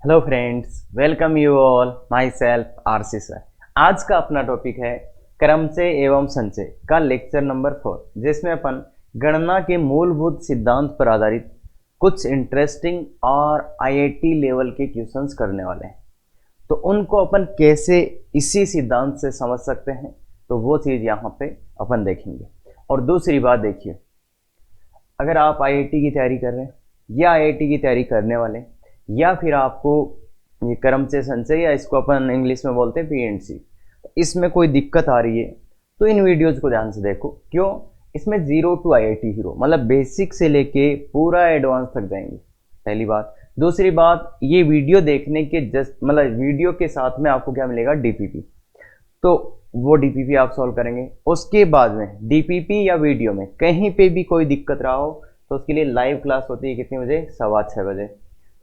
Hello friends, welcome you all. My self RC sir. आज का अपना टॉपिक है क्रमचय एवं संचय का लेक्चर नंबर 4, जिसमें अपन गणना के मूलभूत सिद्धांत पर आधारित कुछ इंटरेस्टिंग और आईआईटी लेवल के क्वेश्चंस करने वाले हैं। तो उनको अपन कैसे इसी सिद्धांत से समझ सकते हैं, तो वो चीज़ यहाँ पे अपन देखेंगे। और दूसरी बात देखिए, अगर आप आईआईटी की तैयारी कर रहे हैं या आईआईटी की तैयारी करने वाले हैं, या फिर आपको ये क्रमचय संचय या इसको अपन इंग्लिश में बोलते हैं पीएनसी, इसमें कोई दिक्कत आ रही है तो इन वीडियोज को ध्यान से देखो। क्यों? इसमें जीरो टू आईआईटी हीरो, मतलब बेसिक से लेके पूरा एडवांस तक जाएंगे, पहली बात। दूसरी बात, ये वीडियो देखने के जस्ट मतलब वीडियो के साथ में आपको क्या मिलेगा, डीपीपी। तो वो डीपीपी आप सॉल्व करेंगे। उसके बाद में डीपीपी या वीडियो में कहीं पे भी कोई दिक्कत रहा हो तो उसके लिए लाइव क्लास होती है कितने बजे, 6:15 बजे,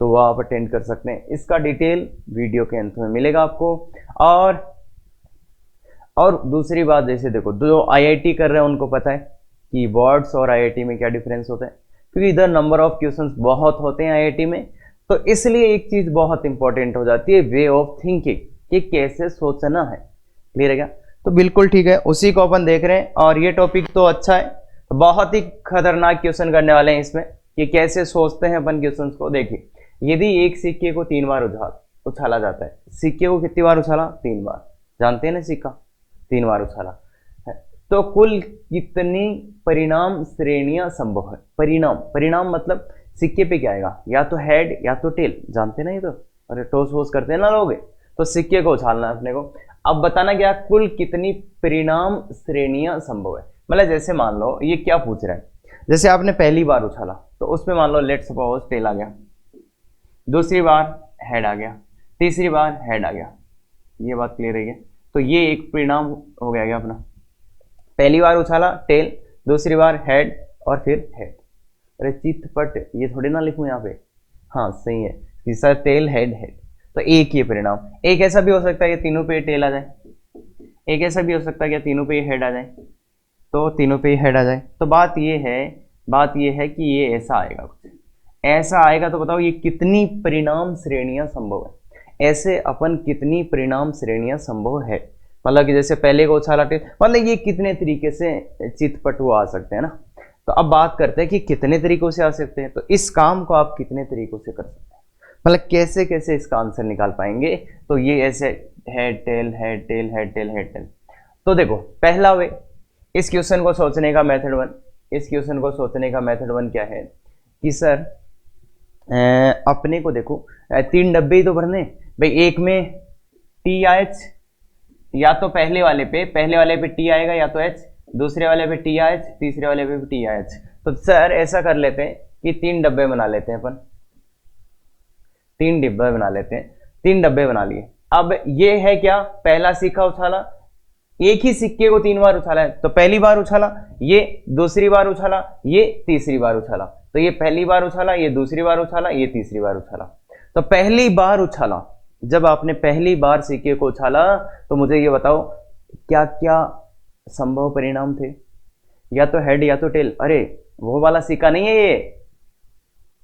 तो वो आप अटेंड कर सकते हैं। इसका डिटेल वीडियो के अंत में मिलेगा आपको। और दूसरी बात, जैसे देखो, जो आईआईटी कर रहे हैं उनको पता है कि बोर्ड्स और आईआईटी में क्या डिफरेंस होता है, क्योंकि इधर नंबर ऑफ क्वेश्चंस बहुत होते हैं आईआईटी में। तो इसलिए एक चीज बहुत इंपॉर्टेंट हो जाती है, वे ऑफ थिंकिंग, कि कैसे सोचना है। क्लियर है क्या? तो बिल्कुल ठीक है, उसी को अपन देख रहे हैं। और ये टॉपिक तो अच्छा है, तो बहुत ही खतरनाक क्वेश्चन करने वाले हैं इसमें कि कैसे सोचते हैं अपन क्वेश्चंस को। देखिए, यदि एक सिक्के को 3 बार उछाला जाता है, सिक्के को कितनी बार उछाला, 3 बार, जानते हैं ना, सिक्का 3 बार उछाला है, तो कुल कितनी परिणाम श्रेणियां संभव है। परिणाम मतलब सिक्के पे क्या आएगा, या तो हेड या तो टेल, जानते ना ये तो, अरे टॉस वोस करते हैं ना लोग। तो सिक्के को उछालना है अपने को। अब बताना क्या, कुल कितनी परिणाम श्रेणियां संभव है। मतलब जैसे मान लो ये क्या पूछ रहा है, जैसे आपने पहली बार उछाला तो उसमें मान लो लेट्स सपोज टेल आ गया, दूसरी बार हेड आ गया, तीसरी बार हेड आ गया। ये बात क्लियर है? तो ये एक परिणाम हो गया अपना। पहली बार उछाला टेल, दूसरी बार हेड और फिर हेड। अरे चितपट, ये थोड़ी ना लिखूं यहाँ पे। हाँ सही है, तीसरा टेल हेड हेड, तो एक ये परिणाम। एक ऐसा भी हो सकता है कि तीनों पे टेल आ जाए, एक ऐसा भी हो सकता है कि तीनों पे हेड आ जाए, तो तीनों पे हेड आ जाए। तो बात ये है कि ये ऐसा आएगा, कुछ ऐसा आएगा। तो बताओ ये कितनी परिणाम श्रेणियां संभव है। ऐसे अपन कितनी परिणाम श्रेणियां संभव है, मतलब कि जैसे पहले को उछाला टेल, मतलब ये कितने तरीके से चितपटू आ सकते हैं ना। तो अब बात करते हैं कि कितने तरीकों से आ सकते हैं। तो इस काम को आप कितने तरीकों से कर सकते हैं, मतलब कैसे कैसे इसका आंसर निकाल पाएंगे। तो ये ऐसे head tail head tail head tail head tail. तो देखो, पहला वे, इस क्वेश्चन को सोचने का मेथड वन क्या है कि सर अपने को देखो, 3 डब्बे ही तो भरने भाई। एक में टी एच, या तो पहले वाले पे टी आएगा या तो एच, दूसरे वाले पे टी एच, तीसरे वाले पे टी एच। तो सर ऐसा कर लेते हैं कि 3 डब्बे बना लेते हैं अपन, 3 डिब्बे बना लेते हैं। 3 डब्बे बना लिए। अब ये है क्या, पहला सिक्का उछाला, एक ही सिक्के को 3 बार उछाला है। तो पहली बार उछाला, ये दूसरी बार उछाला, ये तीसरी बार उछाला। तो ये पहली बार उछाला, ये दूसरी बार उछाला, ये तीसरी बार उछाला। तो पहली बार उछाला, जब आपने पहली बार सिक्के को उछाला तो मुझे ये बताओ क्या क्या संभव परिणाम थे। या तो हेड या तो टेल। अरे वो वाला सिक्का नहीं है ये,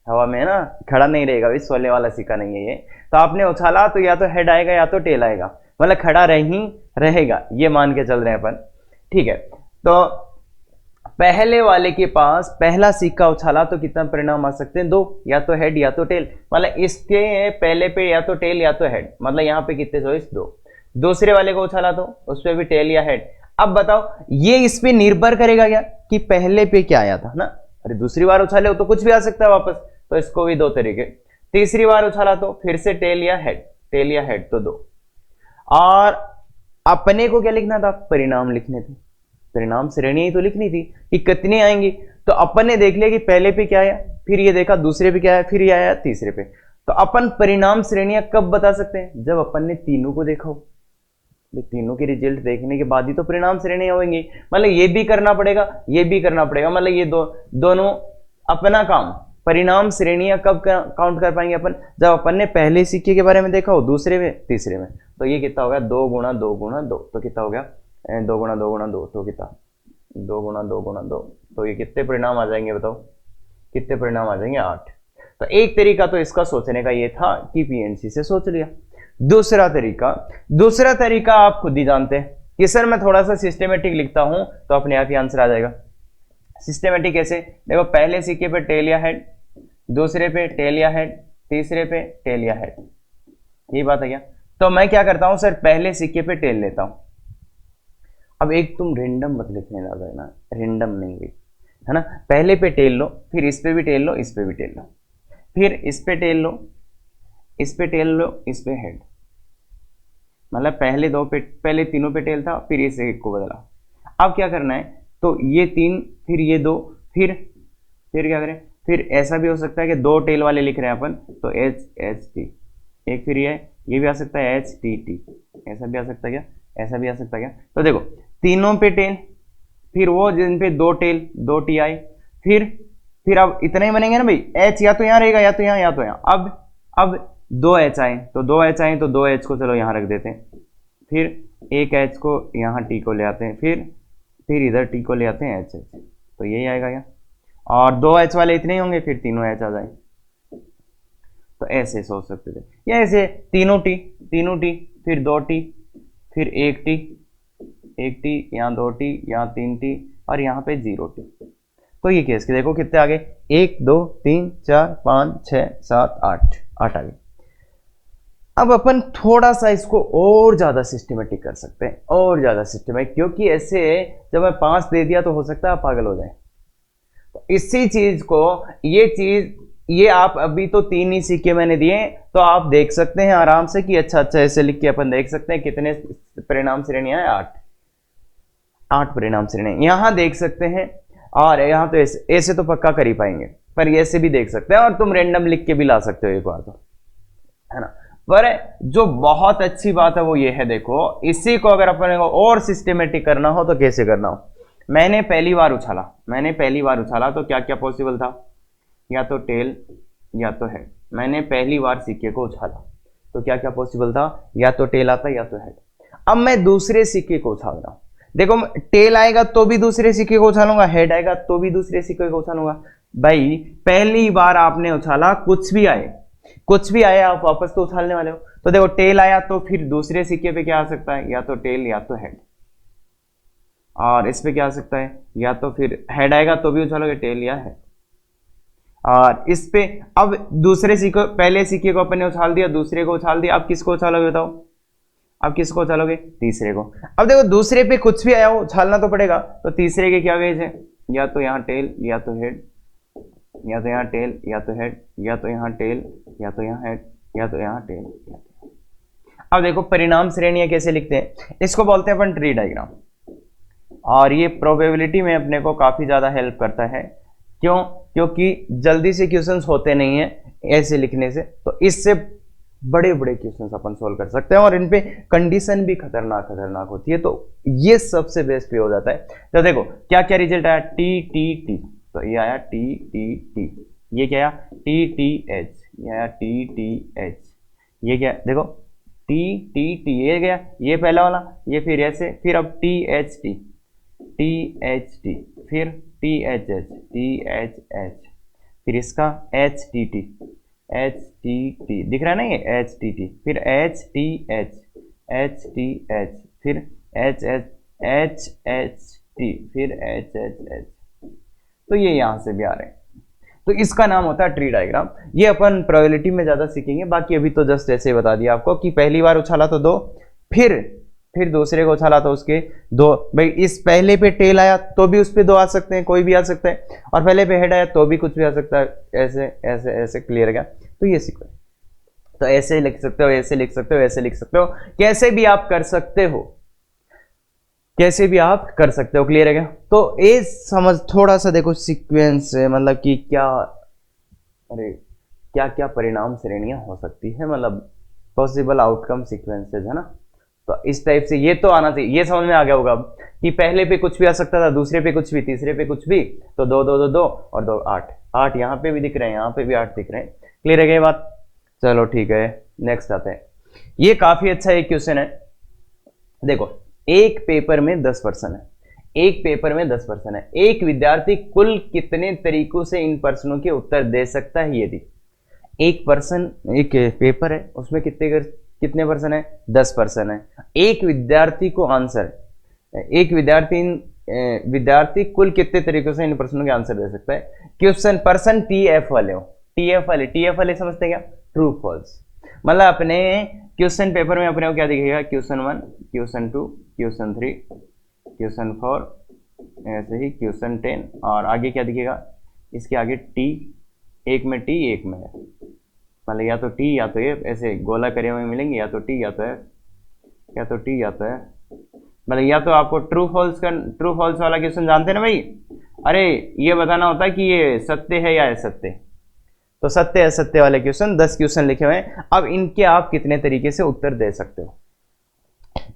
हवा में है ना, खड़ा नहीं रहेगा, इस सोले वाला सिक्का नहीं है ये। तो आपने उछाला तो या तो हेड आएगा या तो टेल आएगा, मतलब खड़ा नहीं रहेगा, ये मान के चल रहे हैं अपन। ठीक है, तो पहले वाले के पास पहला सिक्का उछाला तो कितना परिणाम आ सकते हैं, 2, या तो हेड या तो टेल। मतलब इसके पहले पे या तो टेल या तो हेड, मतलब यहाँ पे कितने चॉइस, 2। दूसरे वाले को उछाला तो उस पर भी टेल या हेड। अब बताओ ये इस पे निर्भर करेगा क्या कि पहले पे क्या आया था ना। अरे दूसरी बार उछाले हो तो कुछ भी आ सकता है वापस, तो इसको भी 2 तरीके। तीसरी बार उछाला तो फिर से टेल या हेड, तो 2। और अपने को क्या लिखना था, परिणाम लिखने थे, परिणाम श्रेणी ही तो लिखनी थी कि कितनी आएंगी। तो अपन ने देख लिया कि पहले पे क्या आया, फिर ये देखा दूसरे पे क्या आया, फिर ये आया तीसरे पे। तो अपन परिणाम श्रेणियां कब बता सकते हैं, जब अपन ने तीनों को देखा हो। तीनों के रिजल्ट देखने के बाद ही तो परिणाम श्रेणियां होंगी। मतलब ये भी करना पड़ेगा, ये भी करना पड़ेगा, मतलब ये दोनों अपना काम। परिणाम श्रेणियां कब काउंट कर पाएंगे अपन, जब अपन ने पहले सिक्के के बारे में देखा हो, दूसरे में, तीसरे में। तो ये कितना हो गया, 2 गुणा 2 गुणा 2, तो कितना हो गया, 2 गुणा 2 गुणा 2, तो कितना, 2 गुणा 2 गुणा 2। तो ये कितने परिणाम आ जाएंगे बताओ, कितने परिणाम आ जाएंगे, 8। तो एक तरीका तो इसका सोचने का ये था कि पीएनसी से सोच लिया। दूसरा तरीका आप खुद ही जानते हैं कि सर मैं थोड़ा सा सिस्टमेटिक लिखता हूं तो अपने आप ही आंसर आ जाएगा। सिस्टमेटिक कैसे? देखो, पहले सिक्के पे टेल या हेड, दूसरे पे टेल या हेड, तीसरे पे टेल या हेड, ये बात है क्या? तो मैं क्या करता हूं सर, पहले सिक्के पे टेल लेता हूं। अब एक तुम रेंडम मत लिखने लगा है ना, रेंडम नहीं लिख, है ना। पहले पे टेल लो, फिर इस पे भी टेल लो, इस पे भी टेल लो, फिर इस पे टेल लो, इस पे टेल लो, इस पे हेड। मतलब पहले तीनों पे टेल था, फिर इस एक को बदला। अब क्या करना है, तो ये 3, फिर ये 2, फिर क्या करें, फिर ऐसा भी हो सकता है कि 2 टेल वाले लिख रहे हैं अपन, तो एच एच टी, एक फिर ये भी आ सकता है एच टी टी, ऐसा भी आ सकता है क्या, ऐसा भी आ सकता है क्या? तो देखो, तीनों पे टेल, फिर वो जिन पे 2 टेल, 2 टी आई, फिर अब इतना ही बनेंगे ना भाई, एच या तो यहाँ रहेगा, या तो यहाँ, या तो यहाँ। अब 2 एच आए, तो 2 एच आए, तो 2 एच को चलो यहाँ रख देते हैं, फिर एक एच को यहाँ टी को ले आते हैं, फिर इधर टी को ले आते हैं एच एच, तो यही आएगा क्या? और 2 एच वाले इतने ही होंगे, फिर तीनों एच आ जाए। तो ऐसे सोच सकते थे, या ऐसे तीनों टी, फिर 2 टी, फिर एक टी, यहाँ 2 टी, यहाँ 3 टी, और यहाँ पे 0 टी। तो ये केस के देखो कितने आ गए, 1 2 3 4 5 6 7 8 आ गए। अब अपन थोड़ा सा इसको और ज्यादा सिस्टमेटिक कर सकते हैं, और ज्यादा सिस्टमेटिक, क्योंकि ऐसे जब मैं 5 दे दिया तो हो सकता है आप पागल हो जाए। तो इसी चीज को, ये आप अभी तो 3 ही सिक्के मैंने दिए, तो आप देख सकते हैं आराम से कि अच्छा ऐसे लिख के अपन देख सकते हैं कितने परिणाम श्रेणियां हैं, 8 परिणाम श्रेणियां यहां देख सकते हैं। और यहाँ तो ऐसे तो पक्का कर ही पाएंगे, पर ऐसे भी देख सकते हैं, और तुम रेंडम लिख के भी ला सकते हो एक बार, तो है ना। पर जो बहुत अच्छी बात है वो ये है, देखो इसी को अगर अपन को और सिस्टमेटिक करना हो तो कैसे करना हो। मैंने पहली बार उछाला तो क्या क्या पॉसिबल था, या तो टेल या तो हेड। मैंने पहली बार सिक्के को उछाला तो क्या क्या पॉसिबल था, या तो टेल आता या तो हेड। अब मैं दूसरे सिक्के को उछाल रहा हूं, देखो टेल आएगा तो भी दूसरे सिक्के को उछालूंगा, हेड आएगा तो भी दूसरे सिक्के को उछालूंगा। भाई पहली बार आपने उछाला, कुछ भी आए आप वापस तो उछालने वाले हो। तो देखो टेल आया तो फिर दूसरे सिक्के पे क्या आ सकता है, या तो टेल या तो हेड। और इस पे क्या आ सकता है, या तो फिर हेड आएगा तो भी उछालोगे, टेल या हेड। और इस पे अब दूसरे सिक्के, पहले सिक्के को अपने उछाल दिया, दूसरे को उछाल दिया, अब किसको उछालोगे बताओ, अब किसको उछालोगे, तीसरे को। अब देखो दूसरे पे कुछ भी आया हो उछालना तो पड़ेगा, तो तीसरे के क्या वेज है, या तो यहाँ टेल या तो हेड, या तो यहाँ टेल या तो हेड, या तो यहाँ टेल या तो यहाँ हेड, या तो यहाँ टेल या तो। अब देखो परिणाम श्रेणियां कैसे लिखते हैं, इसको बोलते हैं अपन ट्री डायग्राम। और ये प्रोबेबिलिटी में अपने को काफी ज्यादा हेल्प करता है। क्यों? क्योंकि जल्दी से क्वेश्चंस होते नहीं है ऐसे लिखने से, तो इससे बड़े बड़े क्वेश्चंस अपन सोल्व कर सकते हैं, और इन पे कंडीशन भी खतरनाक होती है, तो ये सबसे बेस्ट वे हो जाता है। तो देखो क्या क्या रिजल्ट आया, टी टी टी, तो ये आया टी टी टी, ये क्या आया टी टी एच, ये आया टी टी एच, ये क्या देखो टी टी टी, ये गया ये पहला वाला, ये फिर ऐसे, फिर अब टी एच टी, फिर टी एच एच, फिर इसका एच टी टी, दिख रहा है ना ये एच टी टी, फिर एच टी एच, फिर एच टी, फिर एच एच। तो ये यहां से भी आ रहे हैं, तो इसका नाम होता है ट्री डायग्राम। ये अपन प्रोबेबिलिटी में ज्यादा सीखेंगे, बाकी अभी तो जस्ट ऐसे बता दिया आपको कि पहली बार उछाला तो 2, फिर दूसरे को उछाला तो उसके 2। भाई इस पहले पे टेल आया तो भी उस पे 2 आ सकते हैं, कोई भी आ सकता है, और पहले पे हेड आया तो भी कुछ भी आ सकता है, ऐसे ऐसे ऐसे, क्लियर है क्या? तो ये सीखो, तो ऐसे लिख सकते हो, ऐसे लिख सकते हो, ऐसे लिख सकते हो, कैसे भी आप कर सकते हो, क्लियर है क्या? तो ये समझ थोड़ा सा देखो सीक्वेंस, मतलब कि क्या क्या परिणाम श्रेणियां हो सकती है, मतलब पॉसिबल आउटकम सीक्वेंसेज, है ना। तो इस टाइप से ये तो आना चाहिए, ये समझ में आ गया होगा अब कि पहले पे कुछ भी आ सकता था, दूसरे पे कुछ भी, तीसरे पे कुछ भी, तो 2 2 2 2 और 2 8 यहाँ पे भी दिख रहे हैं, यहाँ पे भी 8 दिख रहे हैं, क्लियर है क्या ये बात? चलो ठीक है, नेक्स्ट आते हैं। ये काफी अच्छा एक क्वेश्चन है, देखो एक पेपर में 10% है, एक विद्यार्थी कुल कितने तरीकों से इन प्रश्नों के उत्तर दे सकता है, ये दी। एक पर्सन, एक पेपर है उसमें कितने पर्सन है, 10 पर्सन है। एक विद्यार्थी को आंसर, एक विद्यार्थी कुल कितने तरीकों से इन प्रश्नों के आंसर दे सकता है। क्वेश्चन पर्सन टीएफ वाले हो, टीएफ वाले समझते हैं क्या, ट्रू फॉल्स। मतलब अपने क्वेश्चन पेपर में अपने को क्या दिखेगा, क्वेश्चन 1, क्वेश्चन 2, क्वेश्चन 3, क्वेश्चन 4, ऐसे ही क्वेश्चन 10, और आगे क्या दिखेगा, इसके आगे टी, एक में टी एक में है, मतलब या तो टी या तो ये ऐसे गोला करे हुए मिलेंगे, या तो टी या तो है, या तो टी या तो है। मतलब या तो आपको ट्रू फॉल्स वाला क्वेश्चन जानते हैं ना भाई, अरे ये बताना होता है कि ये सत्य है या असत्य। तो सत्य असत्य वाले क्वेश्चन 10 क्वेश्चन लिखे हुए हैं। अब इनके आप कितने तरीके से उत्तर दे सकते हो।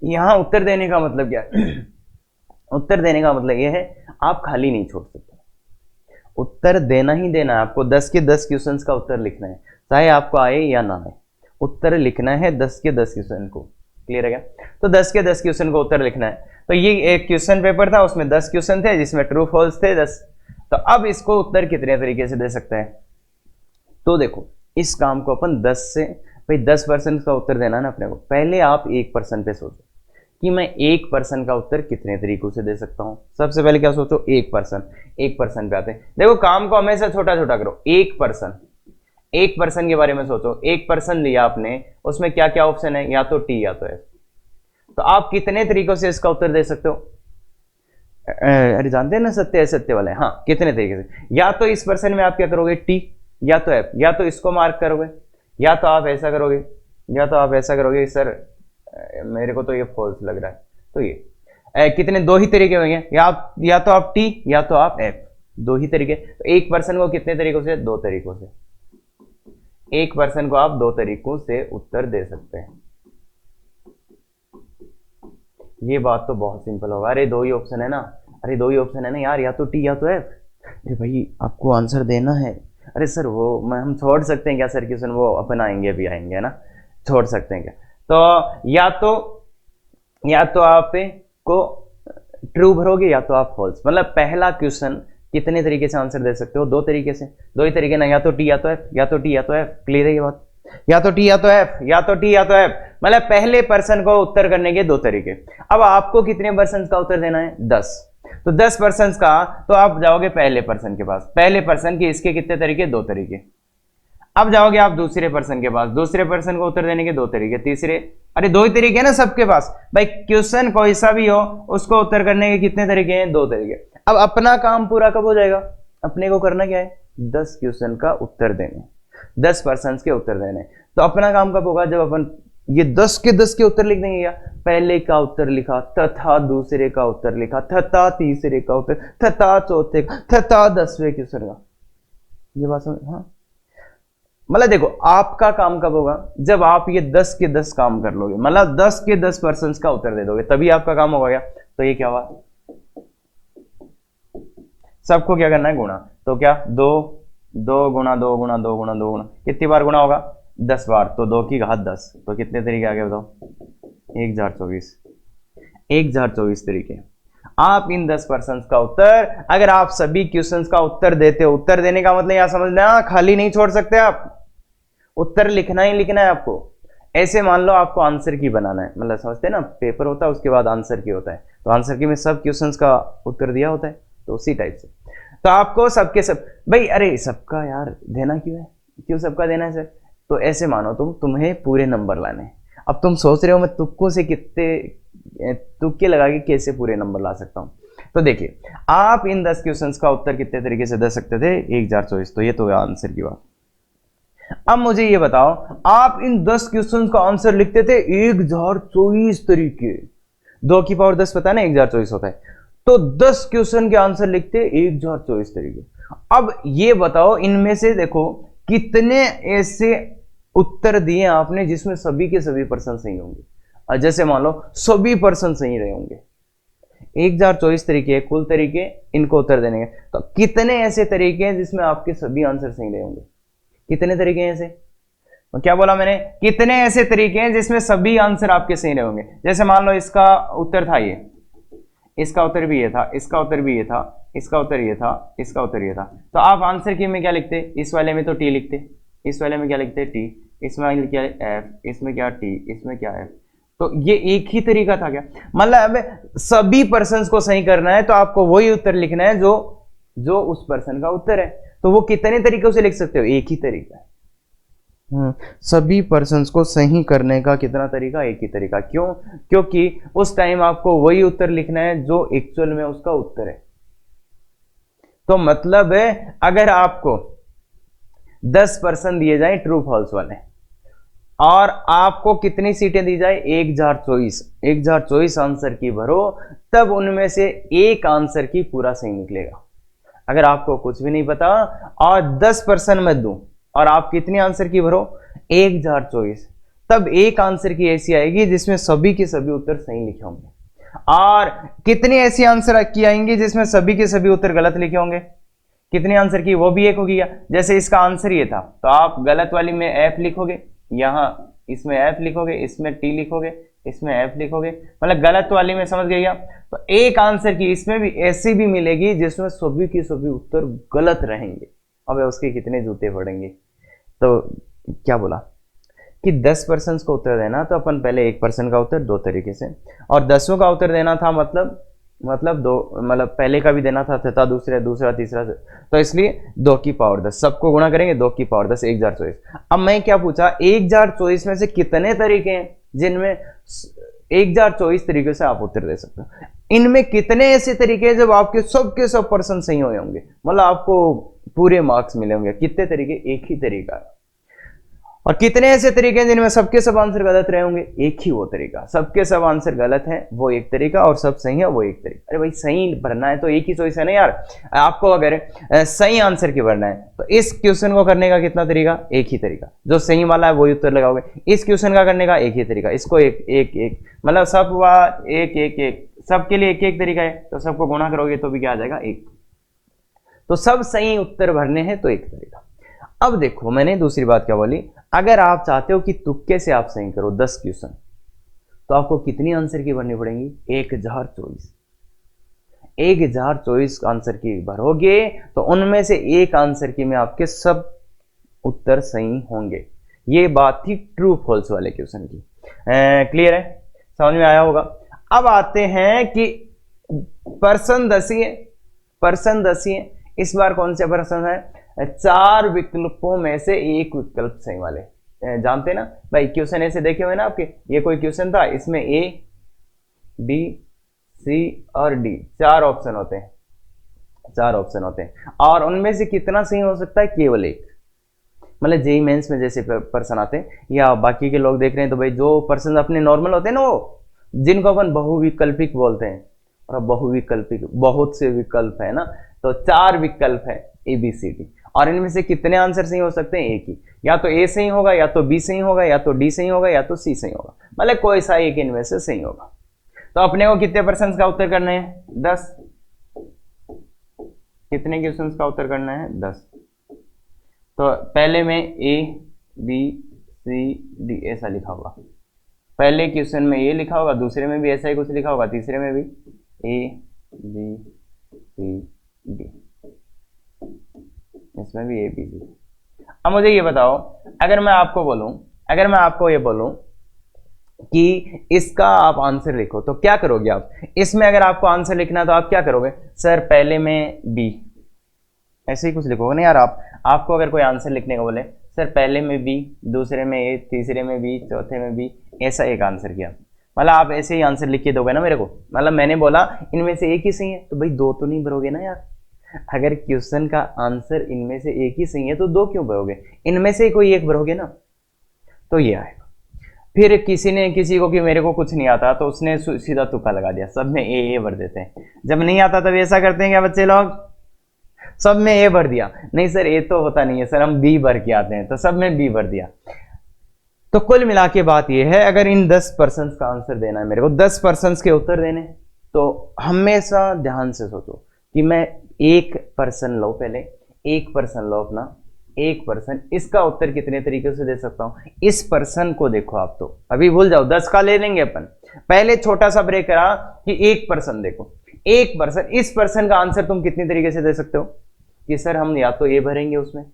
यहां उत्तर देने का मतलब क्या है, उत्तर देने का मतलब यह है आप खाली नहीं छोड़ सकते, उत्तर देना ही देना है आपको। 10 के 10 क्वेश्चंस का उत्तर लिखना है, चाहे आपको आए या ना आए, उत्तर लिखना है 10 के 10 क्वेश्चन को। क्लियर है क्या? तो 10 के 10 क्वेश्चन को उत्तर लिखना है। तो ये एक क्वेश्चन पेपर था, उसमें 10 क्वेश्चन थे जिसमें ट्रू फॉल्स थे 10। तो अब इसको उत्तर कितने तरीके से दे सकते हैं, तो देखो इस काम को अपन 10 से, भाई 10% का उत्तर देना है ना अपने को। पहले आप 1% पे सोचो कि मैं 1% का उत्तर कितने तरीकों से दे सकता हूं। सबसे पहले क्या सोचो, 1% पे आते हैं। देखो काम को हमेशा छोटा छोटा करो। 1% के बारे में सोचो। 1% लिया आपने, उसमें क्या क्या ऑप्शन है, या तो टी या तो एफ। तो आप कितने तरीकों से इसका उत्तर दे सकते हो। अरे जानते हैं ना सत्य असत्य वाले, हाँ कितने तरीके से। या तो इस पर्सन में आप क्या करोगे, टी या तो एफ, या तो इसको मार्क करोगे, या तो आप ऐसा करोगे, या तो आप ऐसा करोगे। सर मेरे को तो ये फॉल्स लग रहा है, तो ये कितने, दो ही तरीके होंगे, या तो आप टी या तो आप एफ, दो ही तरीके। तो 1% को कितने तरीकों से, 2 तरीकों से। 1% को आप 2 तरीकों से उत्तर दे सकते हैं। ये बात तो बहुत सिंपल होगा। अरे 2 ही ऑप्शन है ना, अरे 2 ही ऑप्शन है ना यार, या तो टी या तो एफ। अरे भाई आपको आंसर देना है। अरे सर वो हम छोड़ सकते हैं क्या सर क्वेश्चन, वो अपन आएंगे भी आएंगे है ना, छोड़ सकते हैं क्या। तो या तो आप को ट्रू भरोगे या तो आप फॉल्स। मतलब पहला क्वेश्चन कितने तरीके से आंसर दे सकते हो, 2 तरीके से, 2 ही तरीके ना, या तो टी या तो एफ, या तो टी या तो एफ। क्लियर है ये बात, या तो टी या तो एफ, या तो टी या तो एफ। मतलब पहले पर्सन को उत्तर करने के 2 तरीके। अब आपको कितने पर्सन का उत्तर देना है, 10। तो 10 पर्सन का, तो आप जाओगे पहले पर्सन के पास, पहले पर्सन के इसके कितने तरीके, 2 तरीके। अब जाओगे आप दूसरे पर्सन के पास, दूसरे पर्सन को उत्तर देने के 2 तरीके, तीसरे, अरे 2 ही तरीके ना सबके पास भाई। क्वेश्चन कोई सा भी हो उसको उत्तर करने के कितने तरीके हैं, 2 तरीके। अब अपना काम पूरा कब हो जाएगा, अपने को करना क्या है, 10 क्वेश्चन का उत्तर देने, 10 पर्सन के उत्तर देने। तो अपना काम कब होगा, जब अपन ये 10 के 10 के उत्तर लिख देंगे। या पहले का उत्तर लिखा, तथा दूसरे का उत्तर लिखा, तथा तीसरे का उत्तर, तथा चौथे का, तथा 10वें क्वेश्चन का। ये बात समझ, हाँ। मतलब देखो आपका काम कब होगा, जब आप ये 10 के 10 काम कर लोगे, मतलब 10 के 10 पर्सन का उत्तर दे दोगे, तभी आपका काम होगा क्या। तो ये क्या हुआ, सबको क्या करना है, गुणा। तो क्या 2 गुणा 2 गुणा 2 गुणा 2 गुणा, कितनी बार गुणा होगा, 10 बार। तो 2 की घात 10, तो कितने तरीके आ गए बताओ, 1024 तरीके। आप इन 10 पर्सन का उत्तर, अगर आप सभी क्वेश्चंस का उत्तर देते हो, उत्तर देने का मतलब यहां समझना, खाली नहीं छोड़ सकते आप, उत्तर लिखना ही लिखना है आपको। ऐसे मान लो आपको आंसर की बनाना है, मतलब समझते हैं ना, पेपर होता है उसके बाद आंसर की होता है, तो आंसर की में सब क्वेश्चंस का उत्तर दिया होता है, तो उसी टाइप से। तो आपको सबके सब, भाई अरे सबका यार देना क्यों है, क्यों सबका देना है सर। तो ऐसे मानो तुम्हें पूरे नंबर लाने हैं। अब तुम सोच रहे हो मैं तुक्कों से कितने तुक्के लगा के कैसे पूरे नंबर ला सकता हूं। तो देखिए आप इन 10 क्वेश्चंस का उत्तर कितने तरीके से दे सकते थे, 1024। तो ये तो आंसर की बात। अब मुझे ये बताओ, आप इन 10 क्वेश्चंस का आंसर लिखते थे 1024 तरीके। 2 की पावर 10 पता है ना 1024 होता है, तो 10 क्वेश्चन के आंसर लिखते 1024 तरीके। अब ये बताओ इनमें से देखो कितने ऐसे उत्तर दिए आपने जिसमें सभी के सभी पर्सन सही होंगे। जैसे मान लो सभी पर्सन सही रहे होंगे, 1024 तरीके कुल तरीके इनको उत्तर देने के, तो कितने ऐसे तरीके हैं जिसमें आपके सभी आंसर सही रहे होंगे। कितने तरीके हैं ऐसे, तो क्या बोला मैंने, कितने ऐसे तरीके हैं जिसमें सभी आंसर आपके सही रहे होंगे। जैसे मान लो इसका उत्तर था ये, इसका उत्तर भी ये था, इसका उत्तर भी ये था, इसका उत्तर ये था, इसका उत्तर ये था। तो आप आंसर की में क्या लिखते, इस वाले में तो टी लिखते, इस वाले में क्या लिखते हैं टी, इसमें क्या एफ, इसमें क्या टी, इसमें क्या एफ। तो ये एक ही तरीका था क्या? मतलब सभी पर्सन्स को सही करना है तो आपको वही उत्तर लिखना है जो जो उस पर्सन का उत्तर है। तो वो कितने तरीकों से लिख सकते हो? एक ही तरीका है। सभी पर्सन्स को सही करने का कितना तरीका? एक ही तरीका। क्यों? क्योंकि उस टाइम आपको वही उत्तर लिखना है जो एक्चुअल में उसका उत्तर है। तो मतलब है अगर आपको 10 पर्सन दिए जाए ट्रू फॉल्स वाले और आपको कितनी सीटें दी जाए? 1024 आंसर की भरो, तब उनमें से एक आंसर की पूरा सही निकलेगा। अगर आपको कुछ भी नहीं पता और 10 पर्सन मैं दूं और आप कितनी आंसर की भरो? 1024, तब एक आंसर की ऐसी आएगी जिसमें सभी के सभी उत्तर सही लिखे होंगे। और कितनी ऐसी आंसर की आएंगी जिसमें सभी के सभी उत्तर गलत लिखे होंगे? कितनी आंसर की? वो भी एक होगी। जैसे इसका आंसर ये था तो आप गलत वाली में एफ लिखोगे, यहां इसमें एफ लिखोगे, इसमें टी लिखोगे, इसमें एफ लिखोगे, मतलब गलत वाली में, समझ गए आप? तो एक आंसर की इसमें भी ऐसी भी मिलेगी जिसमें सभी के सभी उत्तर गलत रहेंगे। अब उसके कितने जूते पड़ेंगे? तो क्या बोला कि 10 पर्सन को उत्तर देना तो अपन पहले एक पर्सन का उत्तर 2 तरीके से, और 10 का उत्तर देना था मतलब 2, मतलब पहले का भी देना था तथा दूसरा तीसरा से, तो इसलिए 2 की पावर 10 सबको गुणा करेंगे, 2 की पावर 10 1024। अब मैं क्या पूछा? 1024 में से कितने तरीके हैं जिनमें 1024 तरीके से आप उत्तर दे सकते हो? इनमें कितने ऐसे तरीके हैं जब आपके सबके सब पर्सन सही हुए होंगे, मतलब आपको पूरे मार्क्स मिले होंगे? कितने तरीके? एक ही तरीका है। और कितने ऐसे तरीके हैं जिनमें सबके सब आंसर गलत रहे होंगे? एक ही वो तरीका। सबके सब आंसर गलत है वो एक तरीका, और सब सही है वो एक तरीका। अरे भाई सही भरना है तो एक ही चॉइस है ना यार। आपको अगर सही आंसर की भरना है तो इस क्वेश्चन को करने का कितना तरीका? एक ही तरीका। जो सही वाला है वही उत्तर लगाओगे। इस क्वेश्चन का करने का एक ही तरीका। इसको एक मतलब सब एक सबके लिए एक तरीका है, तो सबको गुणा करोगे तो भी क्या आ जाएगा? 1। तो सब सही उत्तर भरने हैं तो एक तरीका। अब देखो मैंने दूसरी बात क्या बोली, अगर आप चाहते हो कि तुक्के से आप सही करो 10 क्वेश्चन, तो आपको कितनी आंसर की भरनी पड़ेगी? 1024। 1024 आंसर की भरोगे तो उनमें से एक आंसर की में आपके सब उत्तर सही होंगे। ये बात थी ट्रू फॉल्स वाले क्वेश्चन की। क्लियर है? समझ में आया होगा। अब आते हैं कि पर्सन 10 ही है, पर्सन 10 ही है। इस बार कौन से पर्सन है? 4 विकल्पों में से एक विकल्प सही वाले। जानते ना भाई, क्वेश्चन ऐसे देखे हुए ना आपके, ये कोई क्वेश्चन था, इसमें ए बी सी और डी 4 ऑप्शन होते हैं, 4 ऑप्शन होते हैं, और उनमें से कितना सही हो सकता है? केवल एक। मतलब जेईई मेंस में जैसे पर्सन आते हैं या बाकी के लोग देख रहे हैं, तो भाई जो पर्सन अपने नॉर्मल होते हैं ना, वो जिनको अपन बहुविकल्पिक बोलते हैं, और बहुविकल्पिक बहुत से विकल्प है ना, तो 4 विकल्प है ए बी सी डी, और इनमें से कितने आंसर सही हो सकते हैं? एक ही। या तो ए सही होगा, या तो बी सही होगा, या तो डी सही होगा, या तो सी सही होगा, मतलब कोई सा एक इनमें से सही होगा। तो अपने को कितने पर्सन का उत्तर करना है? 10। कितने क्वेश्चन का उत्तर करना है? 10। तो पहले में ए बी सी डी ऐसा लिखा होगा, पहले क्वेश्चन में ये लिखा होगा, दूसरे में भी ऐसा ही कुछ लिखा होगा, तीसरे में भी ए बी सी डी, इसमें भी ए बी सी। अब मुझे ये बताओ, अगर मैं आपको ये बोलूं कि इसका आप आंसर लिखो, तो क्या करोगे आप? इसमें अगर आपको आंसर लिखना है तो आप क्या करोगे? सर पहले में बी, ऐसे ही कुछ लिखोगे ना यार। आपको अगर कोई आंसर लिखने को बोले, सर पहले में बी, दूसरे में ए, तीसरे में बी, चौथे में बी, ऐसा एक आंसर किया, मतलब आप ऐसे ही आंसर लिख के दोगे ना मेरे को। मतलब मैंने बोला इनमें से एक ही सही है, तो भाई 2 तो नहीं भरोगे ना यार। अगर क्वेश्चन का आंसर इनमें से एक ही सही है तो 2 क्यों भरोगे? इनमें से कोई एक भरोगे ना। तो ये आएगा। फिर किसी को कि मेरे को कुछ नहीं आता, तो उसने सीधा तुक्का लगा दिया, सब में ए भर देते हैं। जब नहीं आता तब ऐसा करते हैं क्या बच्चे लोग? सब में ए भर दिया। नहीं सर ए तो होता नहीं है सर, हम बी भर के आते हैं, तो सब में बी भर दिया। तो कुल मिला के बात यह है, अगर इन 10 पर्सन का आंसर देना है मेरे को, 10 पर्सन के उत्तर देने, तो हमेशा ध्यान से सोचो कि मैं एक पर्सन लो, पहले एक पर्सन लो अपना, एक पर्सन, इसका उत्तर कितने तरीके से दे सकता हूं? इस पर्सन को देखो आप, तो अभी भूल जाओ, 10 का ले लेंगे अपन। पहले छोटा सा ब्रेक करा कि एक पर्सन देखो, एक पर्सन, इस पर्सन का आंसर तुम कितने तरीके से दे सकते हो? कि सर हम या तो ए भरेंगे उसमें,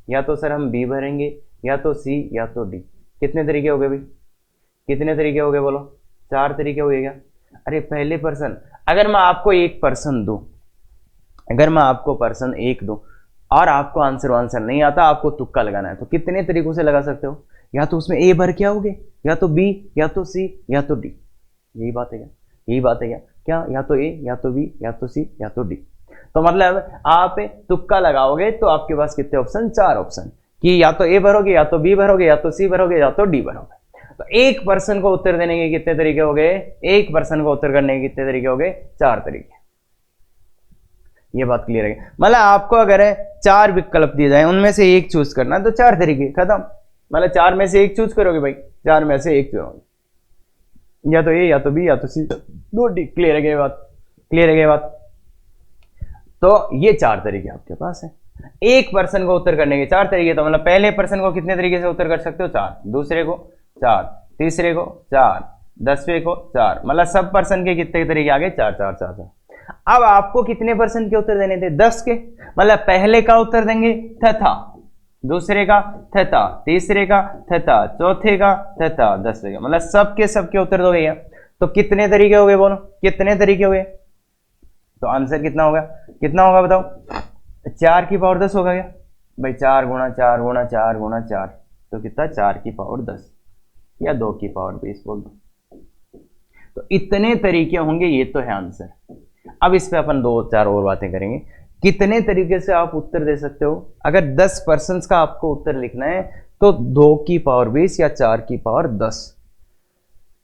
या तो सर हम बी भरेंगे, या तो सी, या तो डी। कितने तरीके हो गए भाई? कितने तरीके हो गए बोलो? 4 तरीके हो गए क्या? अरे पहले पर्सन, अगर मैं आपको एक पर्सन दूं, अगर मैं आपको पर्सन एक दूं और आपको आंसर नहीं आता, आपको तुक्का लगाना है, तो कितने तरीकों से लगा सकते हो? या तो उसमें ए भर के आओगे, या तो बी, या तो सी, या तो डी। यही बात है क्या? यही बात है क्या? क्या या तो ए, या तो बी, या तो सी, या तो डी। तो मतलब आप तुक्का लगाओगे तो आपके पास कितने ऑप्शन? 4 ऑप्शन, कि या तो ए भरोगे, या तो बी भरोगे, या तो सी भरोगे, या तो डी भरोगे। तो एक पर्सन को उत्तर देने के कितने तरीके हो गए? एक पर्सन को उत्तर करने के कितने तरीके हो गए? 4 तरीके। ये बात क्लियर है? मतलब आपको अगर 4 विकल्प दिए जाए, उनमें से एक चूज करना, तो 4 तरीके खत्म। मतलब 4 में से एक चूज करोगे भाई, 4 में से एक चुनोगे, या तो ए, या तो बी, या तो सी, दो डी। क्लियर है क्या बात? क्लियर है क्या बात? तो ये 4 तरीके आपके पास है। एक पर्सन को उत्तर करने के 4 तरीके। तो मतलब पहले पर्सन को कितने तरीके से उत्तर कर सकते हो? 4। दूसरे को 4, तीसरे को 4, 10वें को 4। मतलब सब पर्सन के कितने तरीके आ गए? 4 4 4 4। अब आपको कितने पर्सन के उत्तर देने थे? 10 के। मतलब पहले का उत्तर देंगे तथा, दूसरे का तथा, तीसरे का तथा, चौथे का तथा, 10वें का। मतलब सबके उत्तर दोगे या? तो कितने तरीके हो गए बोलो? कितने तरीके हो गए? तो आंसर कितना होगा? कितना होगा बताओ? 4 की पावर 10 होगा क्या भाई? 4 गुणा 4 गुणा 4 गुणा 4, तो कितना? 4 की पावर 10, या 2 की पावर 20 बोल दो। तो इतने तरीके होंगे, ये तो है आंसर। अब इस पे अपन 2-4 और बातें करेंगे। कितने तरीके से आप उत्तर दे सकते हो? अगर 10 पर्सन का आपको उत्तर लिखना है तो 2 की पावर 20 या 4 की पावर 10,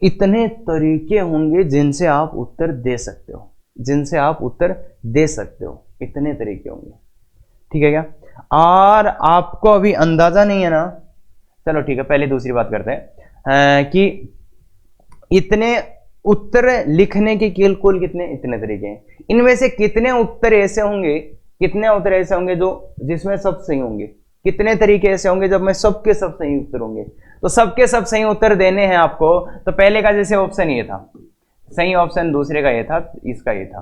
इतने तरीके होंगे जिनसे आप उत्तर दे सकते हो, जिनसे आप उत्तर दे सकते हो। इतने तरीके होंगे, ठीक है क्या? और आपको अभी अंदाजा नहीं है ना? चलो ठीक है, पहले दूसरी बात करते हैं कि इतने उत्तर लिखने के कुल कितने? इतने तरीके हैं। इनमें से कितने उत्तर ऐसे होंगे, कितने उत्तर ऐसे होंगे जो जिसमें सब सही होंगे? कितने तरीके ऐसे होंगे जब में सबके सब सही उत्तर होंगे? तो सबके सब सही उत्तर देने हैं आपको। तो पहले का जैसे ऑप्शन ये था, सही ऑप्शन, दूसरे का ये था, इसका ये था।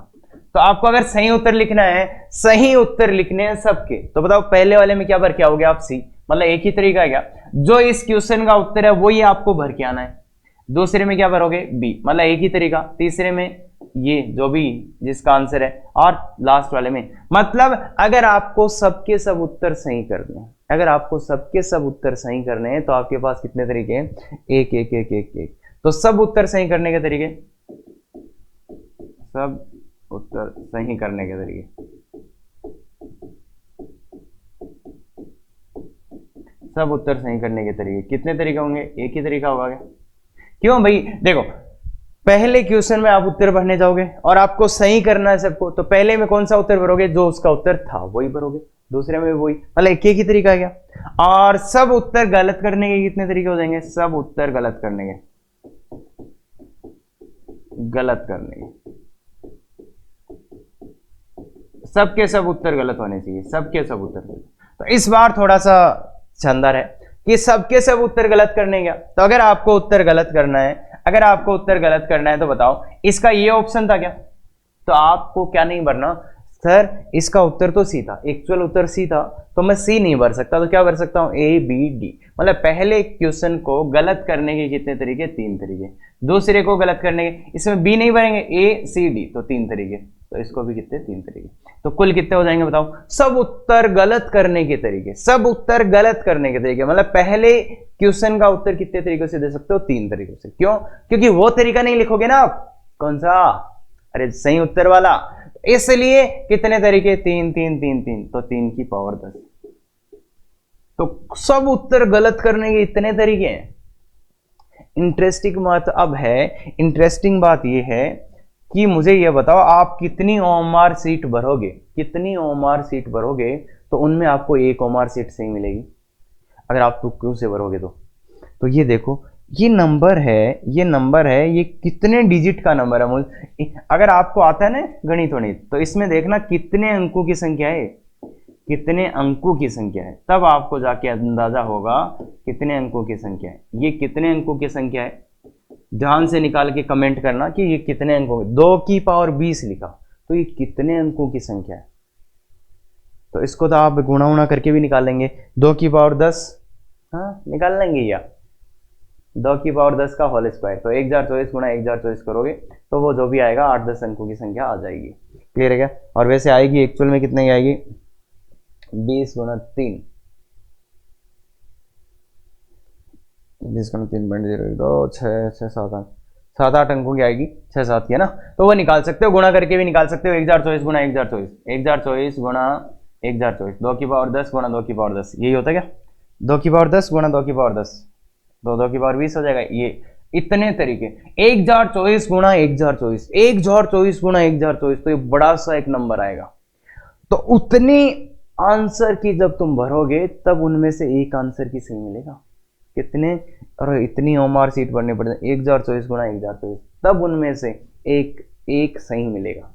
तो आपको अगर सही उत्तर लिखना है, सही उत्तर लिखने हैं सबके, तो बताओ पहले वाले में क्या भर के आओगे आप? सी। मतलब एक ही तरीका है क्या? जो इस क्वेश्चन का उत्तर है वो ही आपको भर के आना है। दूसरे में क्या भरोगे? बी। मतलब एक ही तरीका। तीसरे में ये जो भी जिसका आंसर है, और लास्ट वाले में। मतलब अगर आपको सबके सब उत्तर सही करने हैं, अगर आपको सबके सब उत्तर सही करने हैं, तो आपके पास कितने तरीके हैं? एक एक एक एक एक। तो सब उत्तर सही करने के तरीके, सब उत्तर सही करने के तरीके, सब उत्तर सही करने के तरीके कितने तरीके होंगे? एक ही तरीका होगा क्या? क्यों भाई? देखो, पहले क्वेश्चन में आप उत्तर भरने जाओगे और आपको सही करना है सबको, तो पहले में कौन सा उत्तर भरोगे? जो उसका उत्तर था वही भरोगे। दूसरे में वही। मतलब एक ही तरीका है क्या? और सब उत्तर गलत करने के कितने तरीके हो जाएंगे? सब उत्तर गलत करने के, गलत करने के, सबके सब उत्तर गलत होने चाहिए, सबके सब उत्तर। तो इस बार थोड़ा सा शानदार है कि सबके सब उत्तर गलत करने का। तो अगर आपको उत्तर गलत करना है, अगर आपको उत्तर गलत करना है, तो बताओ इसका ये ऑप्शन था क्या? तो आपको क्या नहीं भरना? सर इसका उत्तर तो सी था, एक्चुअल उत्तर सी था, तो मैं सी नहीं भर सकता, तो क्या भर सकता हूं? A B D. मतलब पहले क्वेश्चन को गलत करने के कितने तरीके? 3 तरीके। दूसरे को गलत करने के, इसमें बी नहीं भरेंगे, ए सी डी, तो 3 तरीके। तो इसको भी कितने? 3 तरीके। तो कुल कितने हो जाएंगे बताओ? सब उत्तर गलत करने के तरीके, सब उत्तर गलत करने के तरीके। मतलब पहले क्वेश्चन का उत्तर कितने तरीकों से दे सकते हो? 3 तरीकों से। क्यों? क्योंकि वो तरीका नहीं लिखोगे ना आप। कौन सा? अरे सही उत्तर वाला। इसलिए कितने तरीके? 3 3 3 3, तो 3 की पावर 10। तो सब उत्तर गलत करने के इतने तरीके हैं। इंटरेस्टिंग बात अब है, इंटरेस्टिंग बात यह है कि मुझे यह बताओ, आप कितनी ओएमआर सीट भरोगे? कितनी ओएमआर सीट भरोगे तो उनमें आपको 1 ओएमआर सीट सही मिलेगी, अगर आप तुक्के से भरोगे तो ये देखो, ये नंबर है, ये नंबर है, ये कितने डिजिट का नंबर है? मुझे अगर आपको आता है ना गणित वणित, तो इसमें देखना कितने अंकों की संख्या है, कितने अंकों की संख्या है, तब आपको जाके अंदाजा होगा कितने अंकों की संख्या है। ये कितने अंकों की संख्या है? ध्यान से निकाल के कमेंट करना कि ये कितने अंकों की। 2 की पावर 20 लिखा, तो ये कितने अंकों की संख्या है? तो इसको तो आप गुणा उणा करके भी निकाल लेंगे, 2 की पावर 10, हाँ निकाल लेंगे, या 2 की पावर 10 का होल स्क्वायर, तो 1024 गुणा 1024 करोगे तो वो जो भी आएगा 8-10 अंकों की संख्या आ जाएगी। क्लियर है क्या? और वैसे आएगी एक्चुअल में कितने की आएगी, 20 गुणा 3, 20 गुणा 3.02, 7-8 अंकों की आएगी, 6-7 की है ना। तो वो निकाल सकते हो, गुणा करके भी निकाल सकते हो, 1024 गुणा 1024, 1024 गुणा 1024, 2 की पावर 10 गुणा 2 की पावर 10, यही होता है क्या, 2 की पावर 10 गुणा 2 की पावर 10, 2 की पावर 20 हो जाएगा। ये इतने तरीके, 1024 गुणा 1024, 1024 गुणा 1024, तो ये बड़ा सा एक नंबर आएगा। तो उतनी आंसर की जब तुम भरोगे तब उनमें से एक आंसर की सही मिलेगा। कितने, और इतनी ओमार सीट भरनी पड़ती, 1024 गुणा 1024, तब उनमें से एक सही मिलेगा।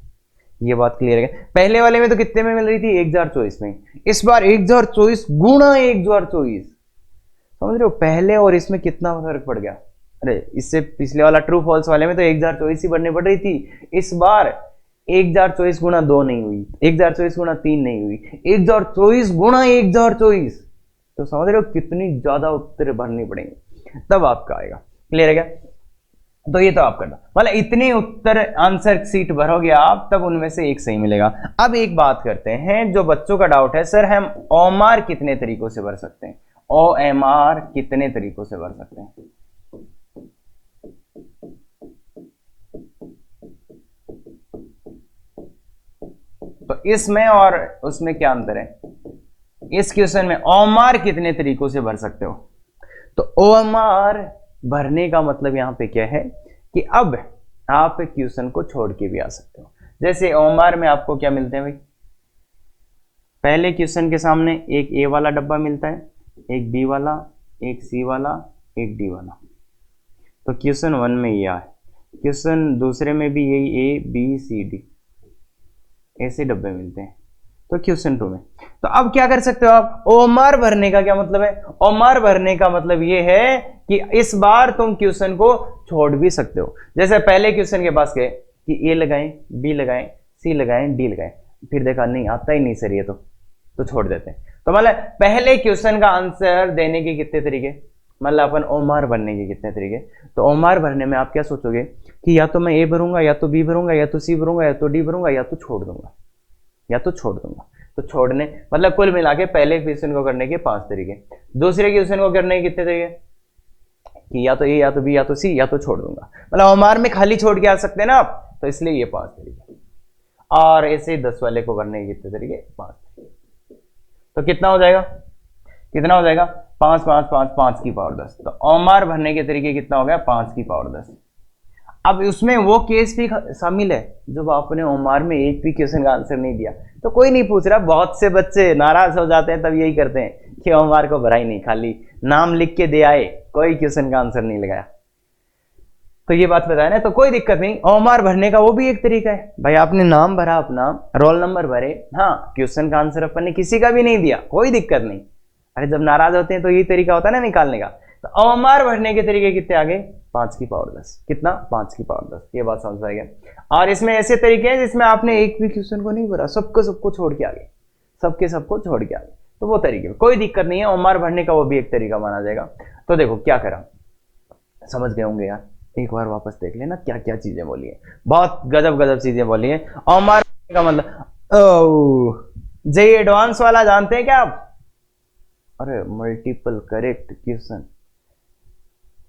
ये बात क्लियर है? पहले वाले में तो कितने में मिल रही थी, 1024 में, इस बार 1024 गुणा 1024, समझ रहे हो? पहले और इसमें कितना फर्क पड़ गया। अरे इससे पिछले वाला ट्रू फॉल्स वाले में तो 1024 ही बढ़नी पड़ रही थी, इस बार 1024 गुणा 2 नहीं हुई, 1024 गुणा 3 नहीं हुई, 1024 गुणा 1024, तो समझ रहे हो कितनी ज्यादा उत्तर भरनी पड़ेंगे तब आपका आएगा। क्लियर है क्या? तो ये तो आप करना, मतलब इतने उत्तर आंसर सीट भरोगे आप तब उनमें से एक सही मिलेगा। अब एक बात करते हैं, जो बच्चों का डाउट है, सर हम ओमार कितने तरीकों से भर सकते हैं, OMR कितने तरीकों से भर सकते हैं? तो इसमें और उसमें क्या अंतर है? इस क्वेश्चन में OMR कितने तरीकों से भर सकते हो? तो OMR भरने का मतलब यहां पे क्या है कि अब आप क्वेश्चन को छोड़ के भी आ सकते हो। जैसे OMR में आपको क्या मिलते हैं भाई, पहले क्वेश्चन के सामने एक A वाला डब्बा मिलता है, एक B वाला, एक C वाला, एक D वाला। तो क्वेश्चन 1 में ये है, क्वेश्चन दूसरे में भी यही A B C D ऐसे डब्बे मिलते हैं। तो क्वेश्चन 2 में, तो अब क्या कर सकते हो आप, OMR भरने का क्या मतलब है? OMR भरने का मतलब ये है कि इस बार तुम क्वेश्चन को छोड़ भी सकते हो। जैसे पहले क्वेश्चन के पास गए कि A लगाएं, B लगाएं, C लगाएं, D लगाएं, फिर देखा नहीं आता ही नहीं सर ये तो छोड़ देते हैं। तो मतलब पहले क्वेश्चन का आंसर देने के कितने तरीके, मतलब अपन OMR भरने के कितने तरीके। तो OMR भरने में आप क्या सोचोगे कि या तो मैं A भरूंगा, या तो B भरूंगा, या तो C भरूंगा, या तो D भरूंगा, या तो छोड़ दूंगा, या तो छोड़ दूंगा। तो छोड़ने मतलब कुल मिला के पहले क्वेश्चन को करने के 5 तरीके, दूसरे क्वेश्चन को करने के कितने तरीके कि या तो A, या तो B, या तो C, या तो छोड़ दूंगा। मतलब OMR में खाली छोड़ के आ सकते हैं ना आप, तो इसलिए ये 5 तरीके। और ऐसे 10 वाले को करने के कितने तरीके, 5 तरीके। तो कितना हो जाएगा, कितना हो जाएगा, 5 5 5 5 की पावर 10। तो OMR भरने के तरीके कितना हो गया, 5 की पावर 10। अब उसमें वो केस भी शामिल है जब आपने OMR में एक भी क्वेश्चन का आंसर नहीं दिया, तो कोई नहीं पूछ रहा। बहुत से बच्चे नाराज हो जाते हैं, तब यही करते हैं कि OMR को भरा ही नहीं, खाली नाम लिख के दे आए, कोई क्वेश्चन का आंसर नहीं लगाया। तो ये बात बताया ना, तो कोई दिक्कत नहीं, OMR भरने का वो भी एक तरीका है। भाई आपने नाम भरा, अपना रोल नंबर भरे, हाँ क्वेश्चन का आंसर अपन ने किसी का भी नहीं दिया, कोई दिक्कत नहीं। अरे जब नाराज होते हैं तो यही तरीका होता है ना निकालने का। तो OMR भरने के तरीके कितने आ गए, 5 की पावर 10। कितना, 5 की पावर 10। ये बात समझ आएगा। और इसमें ऐसे तरीके हैं जिसमें आपने एक भी क्वेश्चन को नहीं भरा, सबको छोड़ के आ गए, सबको छोड़ के आ गए, तो वो तरीके कोई दिक्कत नहीं है। OMR भरने का वो भी एक तरीका माना जाएगा। तो देखो क्या करा, समझ गए होंगे यार, एक बार वापस देख लेना क्या क्या चीजें बोली है, बहुत गजब चीजें बोली है। OMR का मतलब जेईई एडवांस वाला जानते हैं क्या आप? अरे मल्टीपल करेक्ट क्वेश्चन,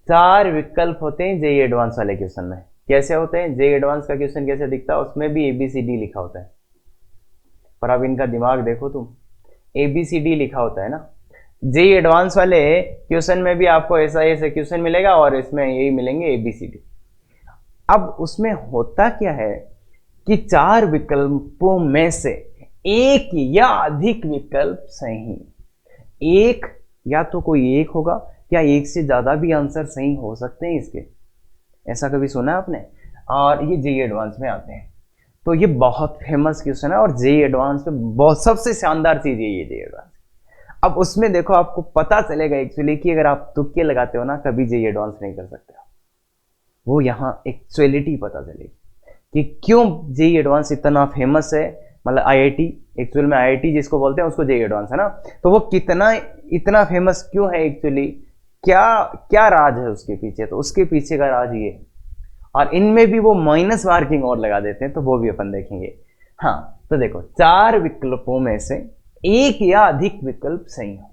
4 विकल्प होते हैं जेईई एडवांस वाले क्वेश्चन में। कैसे होते हैं, जेईई एडवांस का क्वेश्चन कैसे दिखता है, उसमें भी ABCD लिखा होता है, पर अब इनका दिमाग देखो तुम, ABCD लिखा होता है ना। जेईई एडवांस वाले क्वेश्चन में भी आपको ऐसा क्वेश्चन मिलेगा और इसमें यही मिलेंगे ABCD। अब उसमें होता क्या है कि 4 विकल्पों में से एक या अधिक विकल्प सही, एक या तो कोई एक होगा या एक से ज्यादा भी आंसर सही हो सकते हैं इसके, ऐसा कभी सुना है आपने? और ये जेईई एडवांस में आते हैं। तो ये बहुत फेमस क्वेश्चन है और जेईई एडवांस में बहुत सबसे शानदार चीज ये जेईई एडवांस। अब उसमें देखो आपको पता चलेगा एक्चुअली कि अगर आप तुक्के लगाते हो ना, कभी जेईई एडवांस नहीं कर सकते, वो यहाँ एक्चुअलिटी पता चलेगी कि क्यों जेईई एडवांस इतना फेमस है। मतलब आईआईटी, एक्चुअल में आईआईटी जिसको बोलते हैं उसको जेईई एडवांस है ना। तो वो कितना इतना फेमस क्यों है एक्चुअली, क्या क्या राज है उसके पीछे, तो उसके पीछे का राज ये, और इनमें भी वो माइनस मार्किंग और लगा देते हैं, तो वो भी अपन देखेंगे। हाँ तो देखो 4 विकल्पों में से एक या अधिक विकल्प सही हो,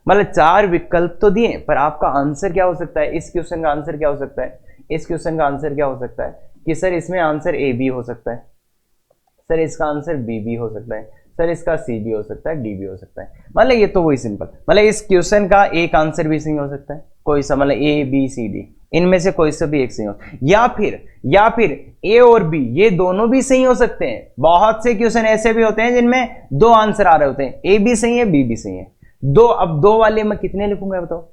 मतलब 4 विकल्प तो दिए पर आपका आंसर क्या हो सकता है, इस क्वेश्चन का आंसर क्या हो सकता है, इस क्वेश्चन का आंसर क्या हो सकता है कि सर इसमें आंसर ए बी हो सकता है, सर इसका आंसर बी भी हो सकता है, सर इसका सी भी हो सकता है, डी भी हो सकता है। मतलब ये तो वही सिंपल, मतलब इस क्वेश्चन का एक आंसर भी सही हो सकता है, कोई सा मतलब ए बी सी डी इनमें से कोई सा भी एक सही हो, या फिर ए और बी ये दोनों भी सही हो सकते हैं। बहुत से क्वेश्चन ऐसे भी होते हैं जिनमें 2 आंसर आ रहे होते हैं, ए भी सही है बी भी सही है। दो, अब 2 वाले मैं कितने लिखूंगा बताओ,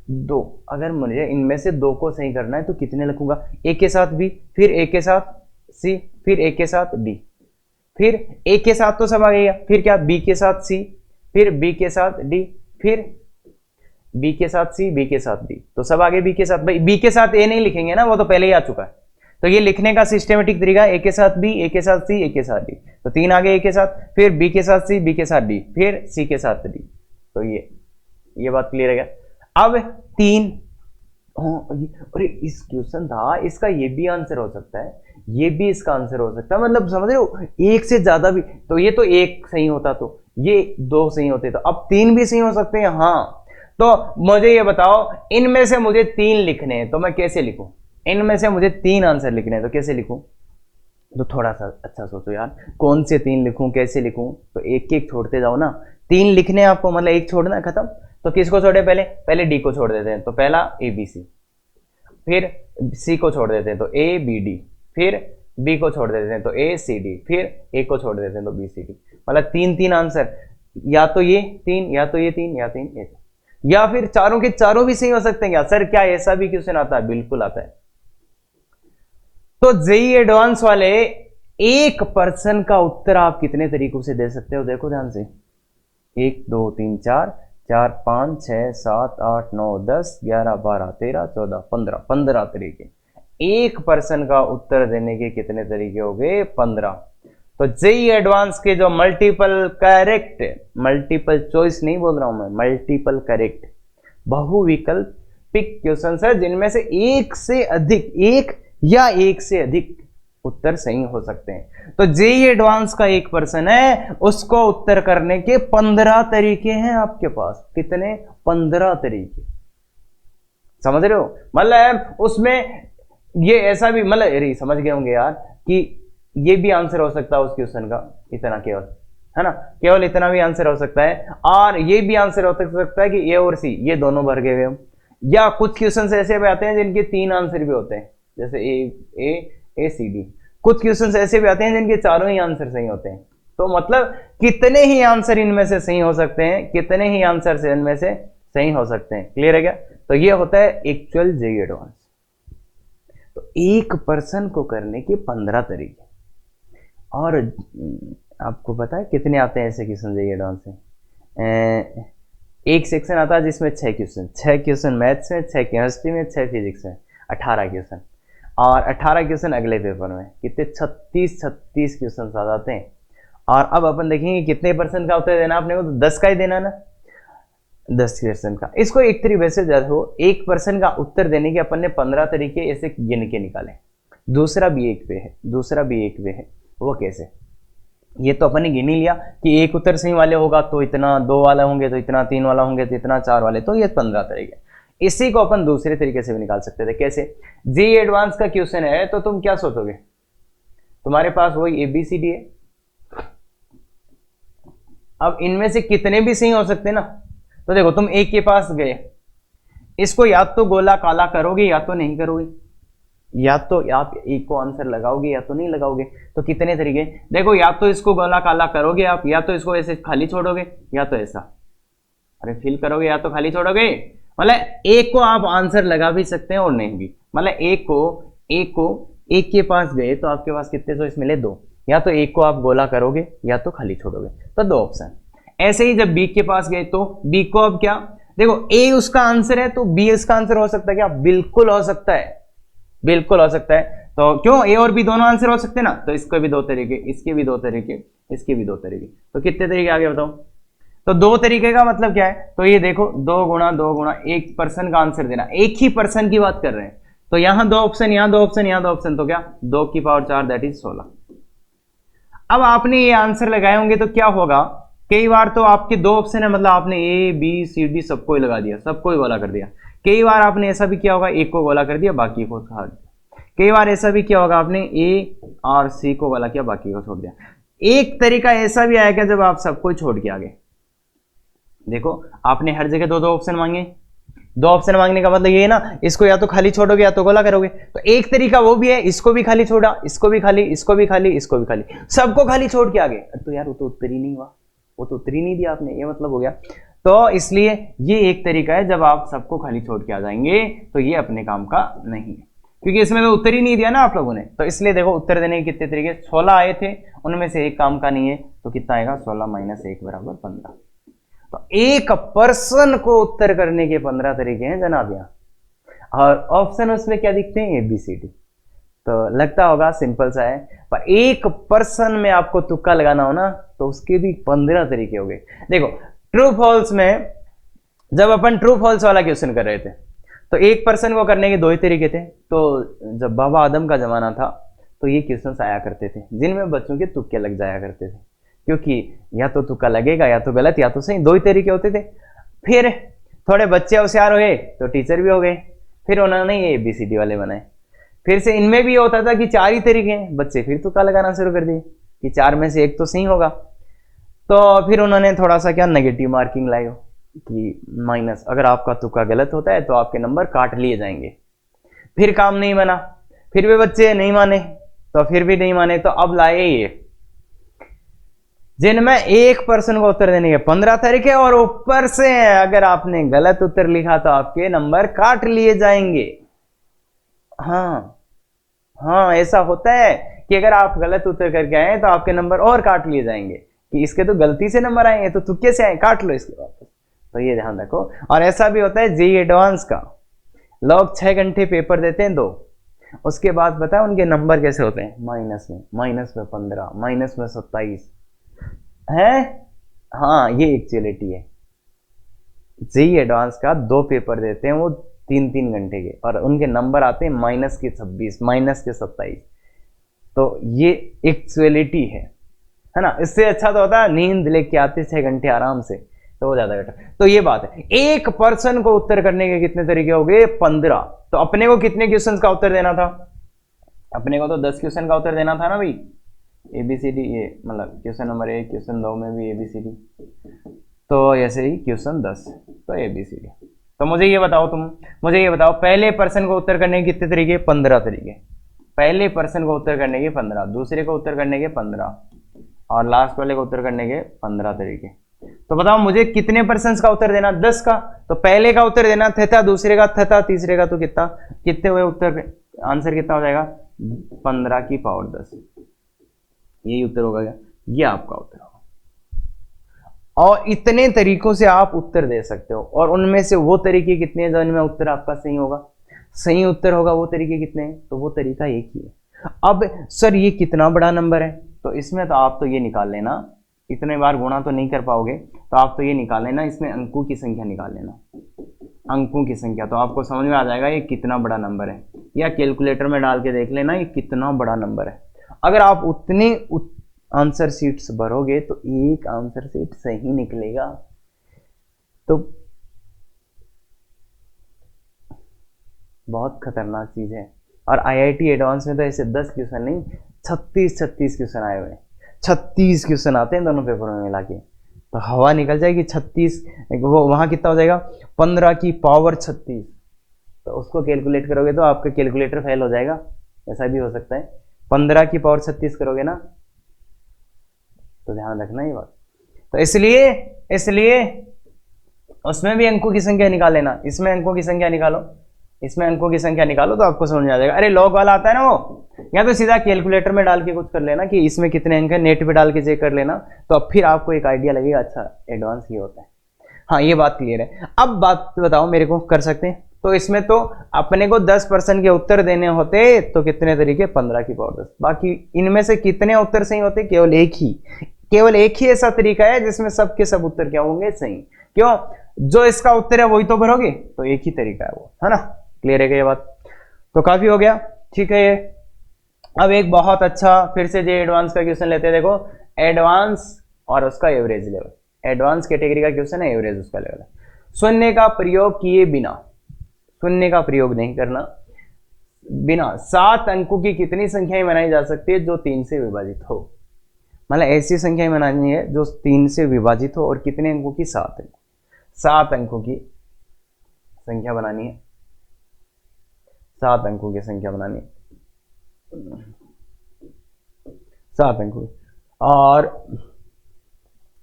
2। अगर मुझे इनमें से 2 को सही करना है तो कितने लिखूंगा, ए के साथ बी, फिर ए के साथ सी, फिर ए के साथ डी, फिर ए के साथ तो सब आ गया, फिर क्या बी के साथ सी, फिर बी के साथ डी, फिर बी के साथ सी, बी के साथ डी, तो सब आगे बी के साथ। भाई बी के साथ ए नहीं लिखेंगे ना, वो तो पहले ही आ चुका है। तो ये लिखने का सिस्टमेटिक तरीका ए के साथ बी, ए के साथ सी, ए के साथ डी, तो 3 आगे ए के साथ, फिर बी के साथ सी, बी के साथ डी, फिर सी के साथ डी। तो ये बात क्लियर है क्या। अब 3, अरे इस क्वेश्चन था, इसका ये भी आंसर हो सकता है, ये भी इसका आंसर हो सकता है, मतलब समझ रहे हो, एक से ज्यादा भी, तो ये तो एक सही होता तो ये 2 सही होते, तो अब 3 भी सही हो सकते हैं। हाँ तो मुझे ये बताओ, इनमें से मुझे 3 लिखने हैं तो मैं कैसे लिखूं, इनमें से मुझे 3 आंसर लिखने हैं तो कैसे लिखूं, तो थोड़ा सा अच्छा सोचो यार, कौन से 3 लिखूं, कैसे लिखूं, तो एक एक छोड़ते जाओ ना, 3 लिखने आपको, मतलब एक छोड़ना है, खत्म। तो किसको छोड़े, पहले डी को छोड़ देते हैं, तो पहला ए बी सी, फिर सी को छोड़ देते हैं तो ए बी डी, फिर बी को छोड़ देते हैं तो ए सी डी, फिर ए को छोड़ देते हैं तो बी सी डी, मतलब 3 आंसर, या तो ये 3, या तो ये 3, या 3 ये, या फिर चारों के चारों भी सही हो सकते हैं क्या, सर क्या ऐसा भी क्वेश्चन आता है, बिल्कुल आता है। तो जेईई एडवांस वाले 1% का उत्तर आप कितने तरीकों से दे सकते हो, देखो ध्यान से, 1 2 3 4 4 5 6 7 8 9 10 11 12 13 14 15 तरीके, 1% का उत्तर देने के कितने तरीके हो गए, 15। तो जेईई एडवांस के जो मल्टीपल चॉइस नहीं बोल रहा हूं मैं, मल्टीपल करेक्ट बहुविकल्पिक क्वेश्चन है जिनमें से एक से अधिक, एक या एक से अधिक उत्तर सही हो सकते हैं। तो जेईई एडवांस का 1% है, उसको उत्तर करने के 15 तरीके हैं आपके पास, कितने, 15 तरीके, समझ रहे हो। मतलब उसमें ये ऐसा भी, मतलब अरे समझ गए होंगे यार कि ये भी आंसर हो सकता है उस क्वेश्चन का, इतना केवल, है ना, केवल इतना भी आंसर हो सकता है, और ये भी आंसर हो सकता है कि ए और सी ये दोनों भर गए हुए, या कुछ क्वेश्चन ऐसे भी आते हैं जिनके 3 आंसर भी होते हैं, जैसे ए सी डी, कुछ क्वेश्चन ऐसे भी आते हैं जिनके चारों ही आंसर सही होते हैं। तो मतलब कितने ही आंसर इनमें से सही हो सकते हैं, कितने ही आंसर से इनमें से सही हो सकते हैं, क्लियर है क्या। तो ये होता है एक्चुअल जेईई एडवांस। तो 1% को करने के 15 तरीके, और आपको पता है कितने आते हैं ऐसे क्वेश्चन जेईई एडवांस से, एक सेक्शन आता है जिसमें 6 क्वेश्चन मैथ्स में, 6 केमिस्ट्री में, 6 फिजिक्स में, 18 क्वेश्चन, और 18 क्वेश्चन अगले पेपर में, कितने 36 क्वेश्चन आ जाते हैं। और अब अपन देखेंगे कितने % का उत्तर देना आपने को, तो 10 का ही देना ना, 10% का। इसको एक तरीके से देखो, 1% का उत्तर देने के अपन ने 15 तरीके ऐसे गिन के निकाले। दूसरा भी एक वे है, वो कैसे, ये तो अपन ने गिन ही लिया कि एक उत्तर सही वाले होगा तो इतना, 2 वाले होंगे तो इतना, 3 वाला होंगे तो इतना, 4 वाले, तो ये 15 तरीके। इसी को अपन दूसरे तरीके से भी निकाल सकते थे, कैसे, जेईई एडवांस का क्वेश्चन है तो तुम क्या सोचोगे, तुम्हारे पास वही ABCD है, अब इनमें से कितने भी सही हो सकते ना। तो देखो तुम एक के पास गए, इसको या तो गोला काला करोगे या तो नहीं करोगे, या तो आप एक को आंसर लगाओगे या तो नहीं लगाओगे। तो कितने तरीके, देखो या तो इसको गोला काला करोगे आप, या तो इसको ऐसे खाली छोड़ोगे, या तो ऐसा अरे फिल करोगे, या तो खाली छोड़ोगे। मतलब एक को आप आंसर लगा भी सकते हैं और नहीं भी, मतलब एक के पास गए तो आपके पास कितने चॉइस मिले, 2, या तो एक को आप गोला करोगे या तो खाली छोड़ोगे, तो 2 ऑप्शन। ऐसे ही जब बी के पास गए तो बी को अब क्या, देखो ए उसका आंसर है तो बी इसका आंसर हो सकता है क्या, बिल्कुल हो सकता है। बिल्कुल हो सकता है। तो क्यों, ए और बी दोनों आंसर हो सकते हैं ना, तो इसके भी दो तरीके, इसके भी दो तरीके, इसके भी दो तरीके, तो कितने तरीके आगे बताओ। तो दो तरीके का मतलब क्या है, तो ये देखो 2 गुणा एक पर्सन का आंसर देना, एक ही पर्सन की बात कर रहे हैं, तो यहां दो ऑप्शन, यहां दो ऑप्शन, यहां दो ऑप्शन, तो क्या 2 की पावर 4 दैट इज 16। अब आपने ये आंसर लगाए होंगे तो क्या होगा, कई बार तो आपके दो ऑप्शन है, मतलब आपने ए बी सी डी सबको ही लगा दिया, सबको ही गोला कर दिया। कई बार आपने ऐसा भी किया होगा, एक को गोला कर दिया बाकी को छोड़ दिया। कई बार ऐसा भी किया होगा आपने ए और सी को गोला किया बाकी को छोड़ दिया। एक तरीका ऐसा भी आएगा जब आप सबको छोड़ के आगे, देखो आपने हर जगह दो दो ऑप्शन मांगे, दो ऑप्शन मांगने का मतलब ये है ना, इसको या तो खाली छोड़ोगे या तो गोला करोगे। तो एक तरीका वो भी है, इसको भी खाली छोड़ा, इसको भी खाली, इसको भी खाली, इसको भी खाली, सबको खाली छोड़ के आगे। तो यार वो तो उत्तर ही नहीं हुआ, वो तो उत्तर ही नहीं दिया आपने, ये मतलब हो गया। तो इसलिए ये एक तरीका है, जब आप सबको खाली छोड़ के आ जाएंगे तो ये अपने काम का नहीं है, क्योंकि इसमें तो उत्तर ही नहीं दिया ना आप लोगों ने। तो इसलिए देखो उत्तर देने के कितने तरीके, 16 आए थे, उनमें से एक काम का नहीं है, तो कितना आएगा 16 - 1 बराबर 15। तो एक पर्सन को उत्तर करने के 15 तरीके हैं जनाब यहाँ। और ऑप्शन उसमें क्या दिखते हैं, ABCD। तो लगता होगा सिंपल सा है, पर एक पर्सन में आपको तुक्का लगाना हो ना, तो उसके भी 15 तरीके हो गए। देखो ट्रू फॉल्स में जब अपन ट्रू फॉल्स वाला क्वेश्चन कर रहे थे, तो एक पर्सन को करने के दो ही तरीके थे। तो जब बाबा आदम का जमाना था तो ये क्वेश्चन आया करते थे, जिनमें बच्चों के तुक्के लग जाया करते थे, क्योंकि या तो तुक्का लगेगा या तो गलत या तो सही, दो ही तरीके होते थे। फिर थोड़े बच्चे होशियार हो गए तो टीचर भी हो गए, फिर उन्होंने ये ABCD वाले बनाए। फिर से इनमें भी होता था कि 4 ही तरीके हैं, बच्चे फिर तुक्का लगाना शुरू कर दिए कि 4 में से एक तो सही होगा। तो फिर उन्होंने थोड़ा सा क्या नेगेटिव मार्किंग लाई कि माइनस, अगर आपका तुक्का गलत होता है तो आपके नंबर काट लिए जाएंगे। फिर काम नहीं बना, फिर भी बच्चे नहीं माने, तो फिर भी नहीं माने, तो अब लाए ये जिनमें एक पर्सन को उत्तर देने के 15 तरीके, और ऊपर से अगर आपने गलत उत्तर लिखा तो आपके नंबर काट लिए जाएंगे। हाँ ऐसा होता है कि अगर आप गलत उत्तर करके आए तो आपके नंबर और काट लिए जाएंगे, कि इसके तो गलती से नंबर आए, तो तुक्के से आए, काट लो इसके वापस। तो ये ध्यान रखो। और ऐसा भी होता है JEE एडवांस का, लोग 6 घंटे पेपर देते हैं 2, उसके बाद बताए उनके नंबर कैसे होते हैं, माइनस में 15, माइनस में 27 है। हाँ ये एक्चुअलिटी है। JEE एडवांस का 2 पेपर देते हैं वो 3-3 घंटे के, और उनके नंबर आते हैं -26, -27। तो ये एक्चुअलिटी है ना। इससे अच्छा तो होता है नींद लेके आते 6 घंटे आराम से, तो वो ज्यादा बेटर। तो ये बात है, एक पर्सन को उत्तर करने के कितने तरीके हो गए, 15। तो अपने को कितने क्वेश्चन का उत्तर देना था, अपने को तो 10 क्वेश्चन का उत्तर देना था ना भाई। ABCD ये मतलब क्वेश्चन नंबर 1, क्वेश्चन 2 में भी ABCD, तो ऐसे ही क्वेश्चन 10 तो ABCD। तो मुझे ये बताओ, मुझे ये बताओ, पहले पर्सन को उत्तर करने के कितने तरीके, 15 तरीके। पहले पर्सन को उत्तर करने के 15, दूसरे को उत्तर करने के 15, और लास्ट वाले को उत्तर करने के 15 तरीके। तो बताओ मुझे कितने पर्सन का उत्तर देना, 10 का। तो पहले का उत्तर देना थेटा, दूसरे का थेटा, तीसरे का तो कितने हुए उत्तर, आंसर कितना हो जाएगा, 15 की पावर 10। यही उत्तर होगा क्या, ये आपका उत्तर होगा। और इतने तरीकों से आप उत्तर दे सकते हो, और उनमें से वो तरीके कितने हैं जिनमें उत्तर आपका सही होगा, सही उत्तर होगा। वो तरीके कितने हैं, तो वो तरीका एक ही है। अब सर ये कितना बड़ा नंबर है, तो इसमें तो आप तो ये निकाल लेना, इतने बार गुणा तो नहीं कर पाओगे, तो आप तो ये निकाल लेना, इसमें अंकों की संख्या निकाल लेना, अंकों की संख्या, तो आपको समझ में आ जाएगा ये कितना बड़ा नंबर है। या कैलकुलेटर में डाल के देख लेना ये कितना बड़ा नंबर है। अगर आप उतने आंसर शीट्स भरोगे तो एक आंसर शीट सही निकलेगा। तो बहुत खतरनाक चीज है। और IIT एडवांस में तो ऐसे 10 क्वेश्चन नहीं, 36 क्वेश्चन आए हुए हैं। 36 क्वेश्चन आते हैं दोनों पेपरों में मिला के, तो हवा निकल जाएगी। 36 वो वहां कितना हो जाएगा, 15 की पावर 36। तो उसको कैलकुलेट करोगे तो आपका कैलकुलेटर फेल हो जाएगा, ऐसा भी हो सकता है। 15 की पावर 36 करोगे ना, तो ध्यान रखना ये बात। तो इसलिए उसमें भी अंकों की संख्या निकाल लेना, इसमें अंकों की संख्या निकालो, इसमें अंकों की संख्या निकालो, तो आपको समझ में आ जाएगा। अरे लॉग वाला आता है ना वो, या तो सीधा कैलकुलेटर में डाल के कुछ कर लेना कि इसमें कितने अंक है, नेट पे डाल के चेक कर लेना, तो अब फिर आपको एक आइडिया लगेगा, अच्छा एडवांस ये होता है। हाँ ये बात क्लियर है। अब बात बताओ मेरे को, कर सकते हैं तो इसमें तो अपने को 10% के उत्तर देने होते तो कितने तरीके, 15 की पावर 10। बाकी इनमें से कितने उत्तर सही होते, केवल एक ही ऐसा तरीका है जिसमें सबके सब उत्तर क्या होंगे, सही। क्यों, जो इसका उत्तर है वही तो भरोगे, तो एक ही तरीका है वो, है ना। क्लियर है क्या ये बात? तो काफी हो गया, ठीक है ये। अब एक बहुत अच्छा फिर से जो एडवांस का क्वेश्चन लेते हैं, देखो एडवांस और उसका एवरेज लेवल। एडवांस कैटेगरी का क्वेश्चन है, एवरेज उसका लेवल है। शून्य का प्रयोग किए बिना, शून्य का प्रयोग नहीं करना, बिना 7 अंकों की कितनी संख्याएं बनाई जा सकती है जो 3 से विभाजित हो। मतलब ऐसी संख्याएं बनानी है जो 3 से विभाजित हो, और कितने अंकों की, 7 अंकों। 7 अंकों की संख्या बनानी है, 7 अंकों की संख्या बनानी है, 7 अंकों की। और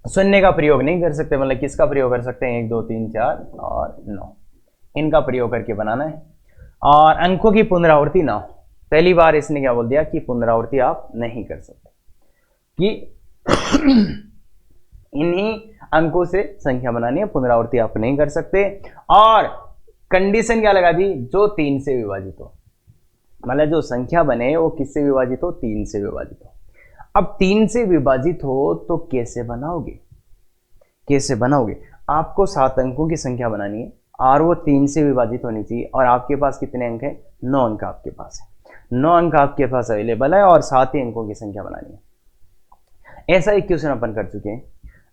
शून्य का प्रयोग नहीं कर सकते, मतलब किसका प्रयोग कर सकते हैं, 1 2 3 4 और 9, इनका प्रयोग करके बनाना है। और अंकों की पुनरावृत्ति ना हो। पहली बार इसने क्या बोल दिया कि पुनरावृत्ति आप नहीं कर सकते, कि इन्हीं अंकों से संख्या बनानी है, पुनरावृत्ति आप नहीं कर सकते। और कंडीशन क्या लगा दी, जो 3 से विभाजित हो, मतलब जो संख्या बने वो किससे विभाजित हो, 3 से विभाजित हो। अब 3 से विभाजित हो तो कैसे बनाओगे, कैसे बनाओगे? आपको 7 अंकों की संख्या बनानी है और वो 3 से विभाजित होनी चाहिए, और आपके पास कितने अंक है, 9 अंक आपके पास है, 9 अंक आपके पास अवेलेबल है, और 7 ही अंकों की संख्या बनानी है। ऐसा एक क्वेश्चन अपन कर चुके हैं।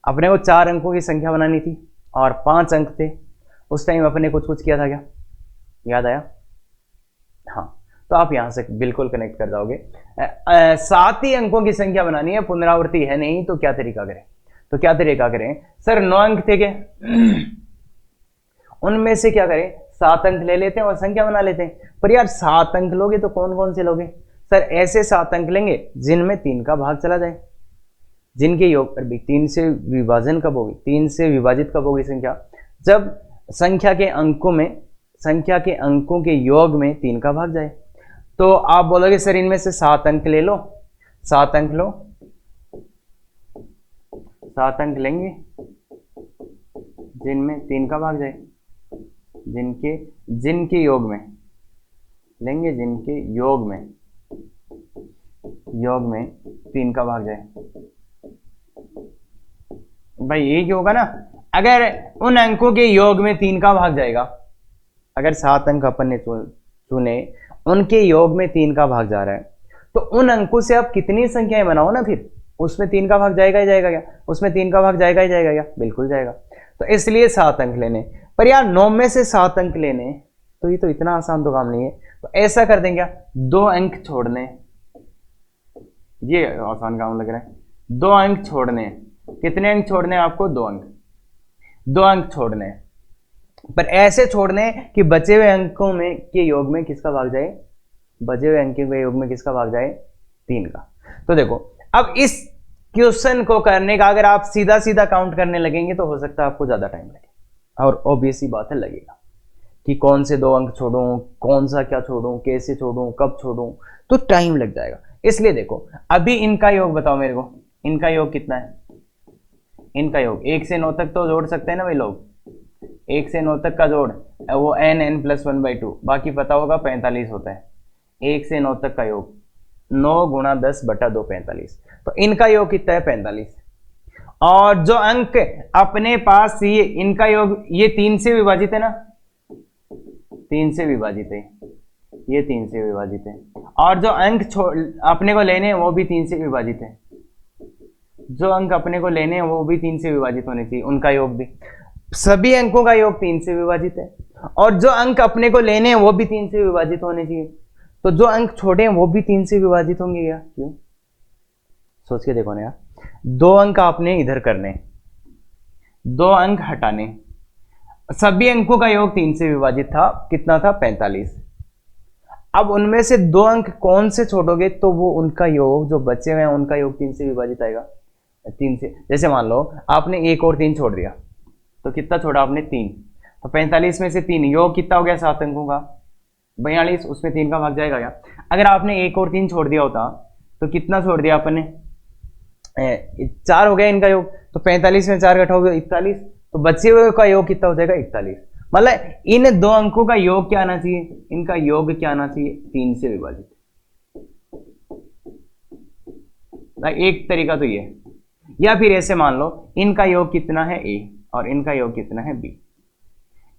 अपने को 4 अंकों की संख्या बनानी थी और 5 अंक थे, उस टाइम अपने कुछ कुछ किया था क्या, याद आया? हाँ, तो आप यहां से बिल्कुल कनेक्ट कर जाओगे। 7 ही अंकों की संख्या बनानी है, पुनरावृत्ति है नहीं, तो क्या तरीका करें, तो क्या तरीका करें सर, 9 अंक थे क्या, उनमें से क्या करें, 7 अंक ले लेते हैं और संख्या बना लेते हैं। पर यार 7 अंक लोगे तो कौन कौन से लोगे सर, ऐसे 7 अंक लेंगे जिनमें 3 का भाग चला जाए, जिनके योग पर भी 3 से विभाजन कब होगी, 3 से विभाजित कब होगी संख्या, जब संख्या के अंकों में, संख्या के अंकों के योग में 3 का भाग जाए। तो आप बोलोगे सर इनमें से 7 अंक ले लो, 7 अंक लो, 7 अंक लेंगे जिनमें 3 का भाग जाए, जिनके योग में लेंगे, जिनके योग में 3 का भाग जाए। भाई यही होगा ना, अगर उन अंकों के योग में 3 का भाग जाएगा, अगर 7 अंक अपन ने चुने, उनके योग में 3 का भाग जा रहा है, तो उन अंकों से आप कितनी संख्याएं बनाओ ना, फिर उसमें 3 का भाग जाएगा ही जाएगा क्या, उसमें 3 का भाग जाएगा ही जाएगा क्या, बिल्कुल जाएगा। तो इसलिए 7 अंक लेने। पर यार 9 में से 7 अंक लेने, तो ये तो इतना आसान तो काम नहीं है। तो ऐसा कर देंगे, 2 अंक छोड़ने, ये आसान काम लग रहा है, 2 अंक छोड़ने। कितने अंक छोड़ने आपको, 2 अंक, 2 अंक छोड़ने, पर ऐसे छोड़ने कि बचे हुए अंकों में के योग में किसका भाग जाए, बचे हुए अंकों के योग में किसका भाग जाए, 3 का। तो देखो अब इस क्वेश्चन को करने का अगर आप सीधा सीधा काउंट करने लगेंगे तो हो सकता है आपको ज्यादा टाइम लगे, और ऑब्वियस ही बात है लगेगा, कि कौन से 2 अंक छोड़ूं, कौन सा क्या छोड़ूं, कैसे छोड़ूं, कब छोड़ूं, तो टाइम लग जाएगा। इसलिए देखो अभी इनका योग बताओ मेरे को, इनका योग कितना है, इनका योग 1 से 9 तक तो जोड़ सकते हैं ना भाई लोग, 1 से 9 तक का जोड़ वो n + 1/2, बाकी पता होगा 45 होता है। 1 से 9 तक का योग 9 × 10/2 45, तो इनका योग कितना है, 45। और जो अंक अपने पास ये इनका योग, ये 3 से विभाजित है ना, 3 से विभाजित है, ये 3 से विभाजित है। और जो अंक अपने को लेने हैं वो भी 3 से विभाजित है, जो अंक अपने को लेने हैं वो भी 3 से विभाजित होने चाहिए, उनका योग भी, सभी अंकों का योग 3 से विभाजित है। और जो अंक अपने को लेने हैं वो भी 3 से विभाजित होने चाहिए, तो जो अंक छोटे हैं वो भी 3 से विभाजित होंगे क्या, क्यों, सोच के देखो ना यार। 2 अंक आपने इधर करने, 2 अंक हटाने, सभी अंकों का योग 3 से विभाजित था, कितना था, 45। अब उनमें से 2 अंक कौन से छोड़ोगे, तो वो उनका योग जो बचे हुए हैं उनका योग 3 से विभाजित आएगा, 3 से। जैसे मान लो आपने 1 और 3 छोड़ दिया, तो कितना छोड़ा आपने, 3, तो 45 में से 3, योग कितना हो गया 7 अंकों का, 42, उसमें 3 का भाग जाएगा क्या। अगर आपने 1 और 3 छोड़ दिया होता तो कितना छोड़ दिया आपने, 4 हो गया इनका योग, तो 45 में 4 घटाओगे 41, तो बचे हुए का योग कितना हो जाएगा, 41। मतलब इन दो अंकों का योग क्या आना चाहिए, इनका योग क्या आना चाहिए, 3 से विभाजित। एक तरीका तो ये है, या फिर ऐसे मान लो इनका योग कितना है a और इनका योग कितना है b।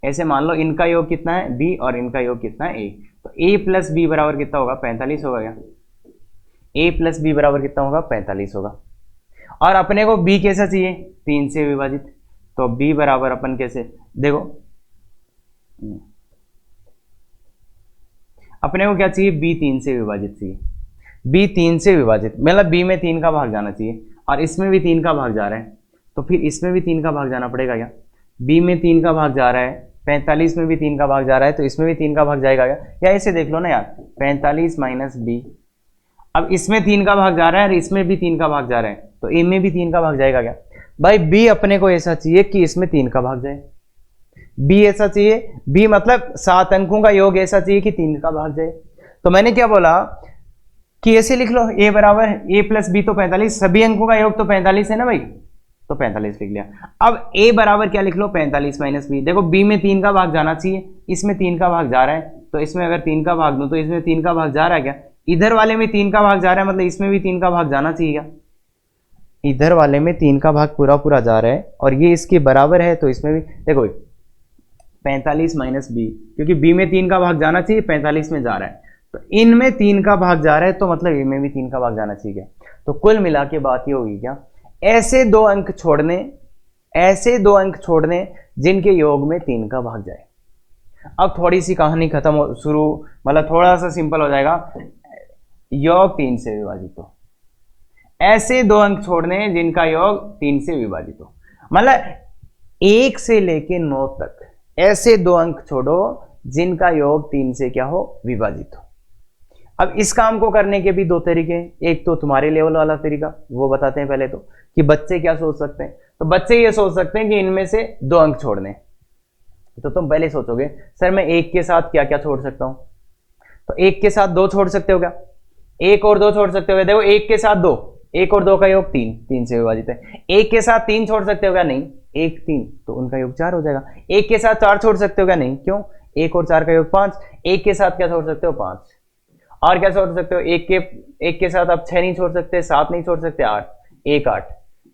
ऐसे मान लो इनका योग कितना है b और इनका योग कितना है a, तो a प्लस बी बराबर कितना होगा, 45 होगा क्या, a प्लस बी बराबर कितना होगा, 45 होगा। और अपने को b कैसा चाहिए, 3 से विभाजित, तो b बराबर अपन कैसे देखो, अपने को क्या चाहिए, b 3 से विभाजित चाहिए, b 3 से विभाजित मतलब b में 3 का भाग जाना चाहिए, और इसमें भी 3 का भाग जा रहा है, तो फिर इसमें भी 3 का भाग जाना पड़ेगा क्या, b में 3 का भाग जा रहा है, 45 में भी 3 का भाग जा रहा है, तो इसमें भी 3 का भाग जाएगा क्या, या ऐसे देख लो ना यार, 45 माइनस बी, अब इसमें 3 का भाग जा रहा है और इसमें भी 3 का भाग जा रहा है, तो ए में भी 3 का भाग जाएगा क्या, भाई b अपने को ऐसा चाहिए कि इसमें 3 का भाग जाए, b ऐसा चाहिए, b मतलब 7 अंकों का योग ऐसा चाहिए कि 3 का भाग जाए। तो मैंने क्या बोला कि ऐसे लिख लो, a बराबर a प्लस बी, तो 45, सभी अंकों का योग तो 45 है ना भाई, तो 45 लिख लिया। अब a बराबर क्या लिख लो, 45 माइनस बी, देखो b में 3 का भाग जाना चाहिए, इसमें 3 का भाग जा रहा है, तो इसमें अगर 3 का भाग दूं तो इसमें 3 का भाग जा रहा है क्या, इधर वाले में 3 का भाग जा रहा है, मतलब इसमें भी 3 का भाग जाना चाहिए क्या, इधर वाले में 3 का भाग पूरा पूरा जा रहा है और ये इसके बराबर है, तो इसमें भी देखो 45 माइनस बी, क्योंकि b में 3 का भाग जाना चाहिए, 45 में जा रहा है, तो इनमें 3 का भाग जा रहा है, तो मतलब इनमें भी 3 का भाग जाना चाहिए क्या, तो कुल मिला के बात ये होगी क्या, ऐसे दो अंक छोड़ने, ऐसे दो अंक छोड़ने जिनके योग में 3 का भाग जाए। अब थोड़ी सी कहानी खत्म हो शुरू, मतलब थोड़ा सा सिंपल हो जाएगा, योग 3 से विभाजित हो, ऐसे दो अंक छोड़ने जिनका योग 3 से विभाजित हो, मतलब 1 से लेके 9 तक ऐसे दो अंक छोड़ो जिनका योग 3 से क्या हो, विभाजित हो। अब इस काम को करने के भी दो तरीके हैं, एक तो तुम्हारे लेवल वाला तरीका, वो बताते हैं पहले तो, कि बच्चे क्या सोच सकते हैं, तो बच्चे ये सोच सकते हैं कि इनमें से दो अंक छोड़ने, तो तुम पहले सोचोगे सर मैं 1 के साथ क्या क्या छोड़ सकता हूं, तो 1 के साथ 2 छोड़ सकते हो क्या, 1 और 2 छोड़ सकते हो क्या, देखो 1 के साथ 2, 1 और 2 का योग 3, 3 से विभाजित है। 1 के साथ 3 छोड़ सकते हो क्या, नहीं, 1 3, तो उनका योग 4 हो जाएगा। 1 के साथ 4 छोड़ सकते हो क्या, नहीं, क्यों, 1 और 4 का योग 5, 1 के साथ क्या छोड़ सकते हो, 5, और क्या छोड़ सकते हो, एक के साथ आप 6 नहीं छोड़ सकते, 7 नहीं छोड़ सकते, 8, 1 8,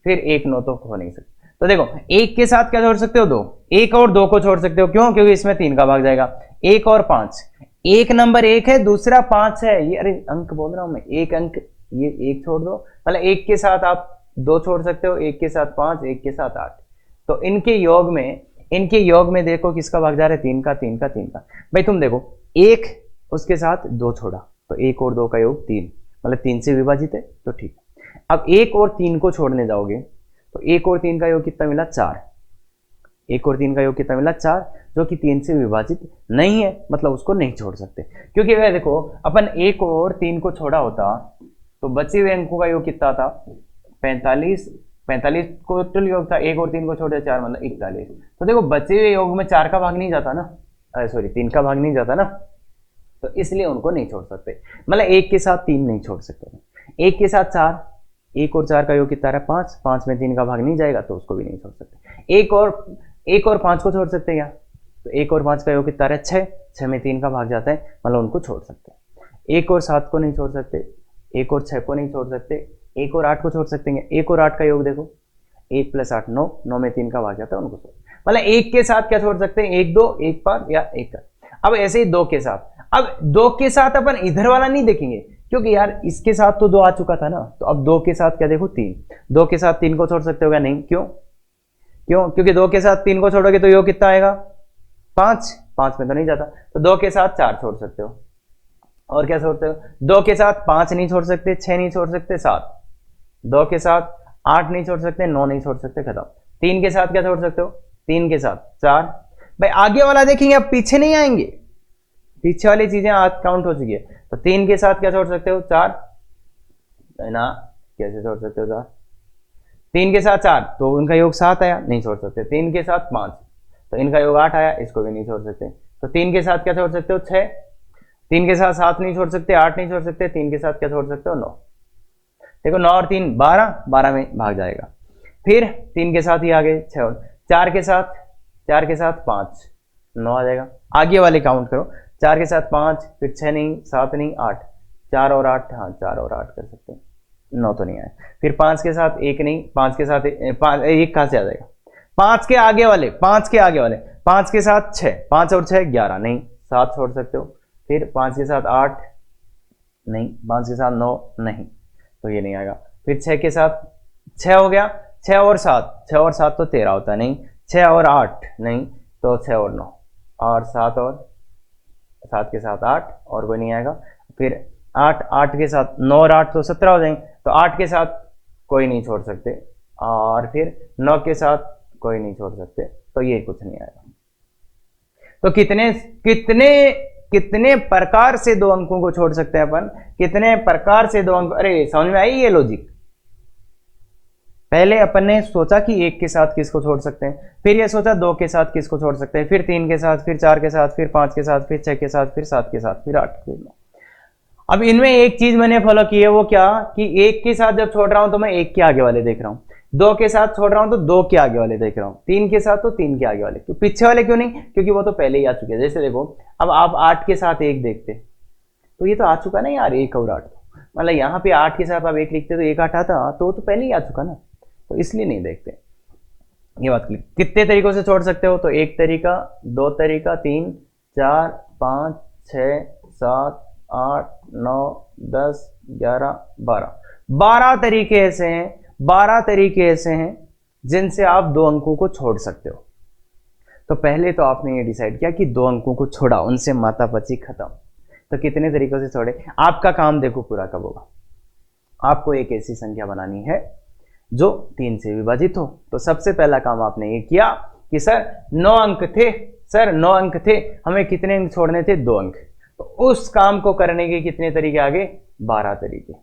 फिर 1 9 तो हो नहीं सकते, तो देखो 1 के साथ क्या छोड़ सकते हो, 2, 1 और 2 को छोड़ सकते हो, क्यों, क्योंकि इसमें 3 का भाग जाएगा, 1 और 5, एक नंबर 1 है, दूसरा 5 है, ये अरे अंक बोल रहा हूं मैं, एक अंक, ये 1 छोड़ दो, मतलब 1 के साथ आप 2 छोड़ सकते हो, 1 के साथ 5, 1 के साथ 8, तो इनके योग में देखो किसका भाग जा रहा है, 3 का, 3 का, 3 का, भाई तुम देखो 1 उसके साथ 2 छोड़ा, तो 1 और 2 का योग 3, मतलब 3 से विभाजित है, तो ठीक। अब 1 और 3 को छोड़ने जाओगे तो 1 और 3 का योग कितना मिला, 4, 1 और 3 का योग कितना मिला, 4, जो कि 3 से विभाजित नहीं है, मतलब उसको नहीं छोड़ सकते, क्योंकि अगर देखो अपन 1 और 3 को छोड़ा होता तो बचे हुए अंकों का योग कितना था, 45, 45 को टोटल योग था, 1 और 3 को छोड़े 4, मतलब 41, तो देखो बचे हुए योग में 4 का भाग नहीं जाता ना, सॉरी 3 का भाग नहीं जाता ना, तो इसलिए उनको नहीं छोड़ सकते, मतलब 1 के साथ 3 नहीं छोड़ सकते, 1 के साथ 4, 1 और 4 का योग कितना है, 5, 5 में 3 का भाग नहीं जाएगा, तो उसको भी नहीं छोड़ सकते। 1 और 5 को छोड़ सकते हैं क्या, तो 1 और 5 का योग कितना है, 6, 6 में 3 का भाग जाता है, मतलब उनको छोड़ सकते हैं। 1 और 7 को नहीं छोड़ सकते, 1 और 6 को नहीं छोड़ सकते, 1 और 8 को छोड़ सकते हैं, 1 और 8 का योग देखो, 1 + 8 9, 9 में 3 का भाग जाता है, उनको छोड़, मतलब 1 के साथ क्या छोड़ सकते हैं, 1 2, 1 5 या 1 का। अब ऐसे ही 2 के साथ, अब 2 के साथ अपन इधर वाला नहीं देखेंगे, क्योंकि यार इसके साथ तो 2 आ चुका था ना, तो अब 2 के साथ क्या देखो, 3, 2 के साथ 3 को छोड़ सकते हो क्या, नहीं, क्यों, क्योंकि 2 के साथ 3 को छोड़ोगे तो योग कितना आएगा, 5, 5 में तो नहीं जाता, तो 2 के साथ 4 छोड़ सकते हो, और क्या छोड़ते हो, 2 के साथ 5 नहीं छोड़ सकते, 6 नहीं छोड़ सकते, 7, 2 के साथ 8 नहीं छोड़ सकते, 9 नहीं छोड़ सकते, खत्म। 3 के साथ क्या छोड़ सकते हो, 3 के साथ 4, भाई आगे वाला देखेंगे, अब पीछे नहीं आएंगे, पीछे वाली चीजें आज काउंट हो चुकी है, तो 3 के साथ क्या छोड़ सकते हो, 4 ना, कैसे छोड़ सकते हो 4, 3 के साथ 4, तो उनका योग 7 आया, नहीं छोड़ सकते, 3 के साथ 5, तो इनका योग 8 आया, इसको भी नहीं छोड़ सकते, तो 3 के साथ क्या छोड़ सकते हो, 6, 3 के साथ 7 नहीं छोड़ सकते, 8 नहीं छोड़ सकते, 3 के साथ क्या छोड़ सकते हो, 9, देखो 9 और 3 12, 12 में भाग जाएगा, फिर 3 के साथ ही आ गए 6, और 4 के साथ 5, 9 आ जाएगा। आगे वाले काउंट करो, 4 के साथ 5, फिर 6 नहीं, 7 नहीं, 8, 4 और 8, हाँ 4 और 8 कर सकते हैं, 9 तो नहीं आया। फिर 5 के साथ 1 नहीं, 5 के साथ 1 कहाँ से आ जाएगा, 5 के आगे वाले, 5 के आगे वाले, 5 के साथ 6, 5 और 6 11 नहीं, 7 छोड़ सकते हो। फिर 5 के साथ 8 नहीं, 5 के साथ 9 नहीं, तो ये नहीं आएगा। फिर 6 के साथ 6 हो गया, 6 और 7, 6 और 7 तो 13 होता है, नहीं, 6 और 8 नहीं, तो 6 और 9, और 7 और 7 के साथ 8, और कोई नहीं आएगा। फिर 8 के साथ 9 और 8 तो 17 हो जाएंगे, तो 8 के साथ कोई नहीं छोड़ सकते, और फिर 9 के साथ कोई नहीं छोड़ सकते, तो ये कुछ नहीं आएगा। तो कितने कितने कितने प्रकार से 2 अंकों को छोड़ सकते हैं अपन, कितने प्रकार से 2 अंक, अरे समझ में आई ये लॉजिक। पहले अपन ने सोचा कि 1 के साथ किसको छोड़ सकते हैं, फिर ये सोचा 2 के साथ किसको छोड़ सकते हैं, फिर 3 के साथ, फिर 4 के साथ, फिर 5 के साथ, फिर 6 के साथ, फिर 7 के साथ, फिर 8, फिर 9। अब इनमें एक चीज मैंने फॉलो की है, वो क्या कि 1 के साथ जब छोड़ रहा हूं तो मैं 1 के आगे वाले देख रहा हूं, 2 के साथ छोड़ रहा हूं तो 2 के आगे वाले देख रहा हूं, 3 के साथ तो 3 के आगे वाले, क्यों पीछे वाले क्यों नहीं, क्योंकि वो तो पहले ही आ चुके हैं। जैसे देखो, अब आप 8 के साथ 1 देखते तो ये तो आ चुका ना यार, 1 और 8, मतलब यहाँ पे 8 के साथ आप 1 लिखते तो 1 8 आता, तो वो तो पहले ही आ चुका ना, तो इसलिए नहीं देखते। ये बात क्लियर। कितने तरीकों से छोड़ सकते हो, तो 1 तरीका, 2 तरीका, 3, 4, 5, 6, 7, 8, 9, 10, 11, 12, 12 तरीके ऐसे हैं, 12 तरीके ऐसे हैं जिनसे आप 2 अंकों को छोड़ सकते हो। तो पहले तो आपने ये डिसाइड किया कि 2 अंकों को छोड़ा, उनसे मातापची खत्म। तो कितने तरीकों से छोड़े, आपका काम देखो पूरा कब होगा। आपको एक ऐसी संख्या बनानी है जो 3 से विभाजित हो। तो सबसे पहला काम आपने ये किया कि सर 9 अंक थे, सर 9 अंक थे, हमें कितने अंक छोड़ने थे, 2 अंक। तो उस काम को करने के कितने तरीके आगे, 12 तरीके।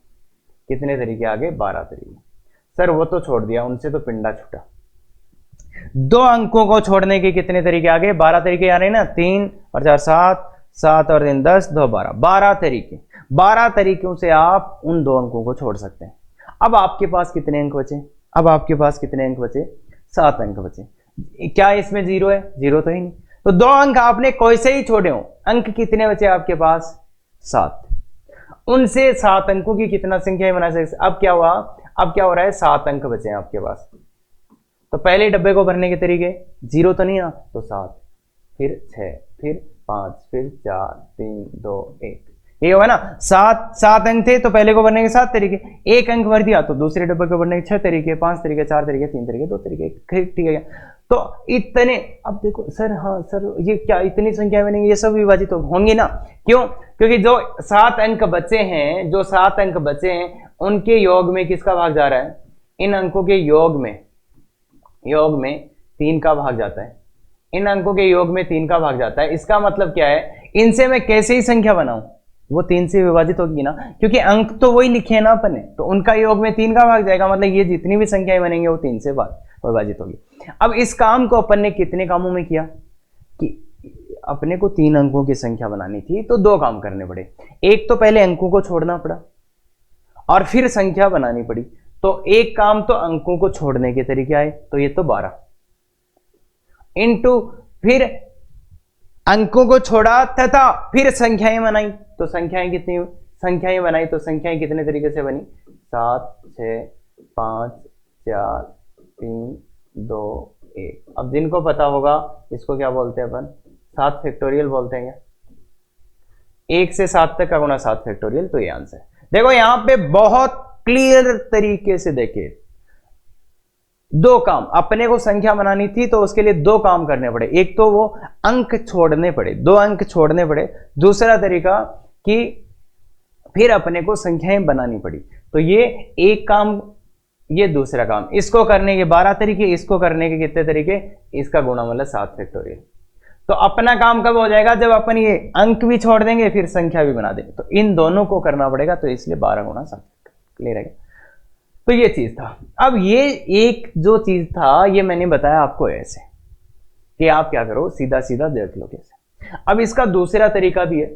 कितने तरीके आगे, 12 तरीके। सर वो तो छोड़ दिया, उनसे तो पिंडा छूटा। 2 अंकों को छोड़ने के कितने तरीके आगे, 12 तरीके आ रहे हैं ना, 3 और 4 7, 7 और 3 10, 2 12, 12 तरीके। 12 तरीकों से आप उन 2 अंकों को छोड़ सकते हैं। अब आपके पास कितने अंक बचे, अब आपके पास कितने अंक बचे, 7 अंक बचे। क्या इसमें 0 है, 0 तो ही नहीं। तो 2 अंक आपने कोई से ही छोड़े हो, अंक कितने बचे आपके पास, 7। उनसे 7 अंकों की कितना संख्या बना सकते। अब क्या हुआ, अब क्या हो रहा है, 7 अंक बचे हैं आपके पास। तो पहले डब्बे को भरने के तरीके, 0 तो नहीं ना, तो 7, फिर 6, फिर 5, फिर 4, 3, 2, 1, ये होगा ना। 7 अंक थे तो पहले को भरने के 7 तरीके, 1 अंक भर दिया तो दूसरे डब्बे को भरने के 6 तरीके, 5 तरीके, 4 तरीके, 3 तरीके, 2 तरीके, ठीक है। तो इतने, अब देखो सर, हाँ सर ये क्या इतनी संख्या में नहीं, ये सब विभाजित तो होंगी ना, क्यों, क्योंकि जो 7 अंक बचे हैं, जो 7 अंक बचे हैं उनके योग में किसका भाग जा रहा है, इन अंकों के योग में 3 का भाग जाता है, इन अंकों के योग में 3 का भाग जाता है। इसका मतलब क्या है, इनसे मैं कैसे ही संख्या बनाऊं, वो 3 से विभाजित होगी ना, क्योंकि अंक तो वही लिखे हैं ना अपने, तो उनका योग में 3 का भाग जाएगा, मतलब ये जितनी भी संख्याएं बनेंगे वो 3 से विभाजित होगी। अब इस काम को अपन ने कितने कामों में किया कि अपने को 3 अंकों की संख्या बनानी थी, तो 2 काम करने पड़े। एक तो पहले अंकों को छोड़ना पड़ा और फिर संख्या बनानी पड़ी। तो एक काम तो अंकों को छोड़ने के तरीके आए, तो ये तो 12 इंटू फिर अंकों को छोड़ा तथा फिर संख्याएं बनाई, तो संख्याएं कितनी, संख्याएं बनाई तो संख्याएं कितने तरीके से बनी, 7 6 5 4 3 2 1। अब जिनको पता होगा इसको क्या बोलते हैं अपन, 7 फैक्टोरियल बोलते हैं क्या, 1 से 7 तक का गुणा 7 फैक्टोरियल। तो ये आंसर देखो, यहां पे बहुत क्लियर तरीके से देखिए, 2 काम अपने को संख्या बनानी थी तो उसके लिए 2 काम करने पड़े। एक तो वो अंक छोड़ने पड़े, 2 अंक छोड़ने पड़े। दूसरा तरीका कि फिर अपने को संख्याएं बनानी पड़ी। तो ये एक काम, ये दूसरा काम। इसको करने के 12 तरीके, इसको करने के कितने तरीके, इसका गुणा मतलब 7 फैक्टोरियल। तो अपना काम कब हो जाएगा, जब अपन ये अंक भी छोड़ देंगे फिर संख्या भी बना देंगे। तो इन दोनों को करना पड़ेगा, तो इसलिए 12 गुणा 7। क्लियर है। तो ये चीज था। अब ये एक जो चीज था ये मैंने बताया आपको ऐसे कि आप क्या करो, सीधा सीधा देख लो कैसे। अब इसका दूसरा तरीका भी है,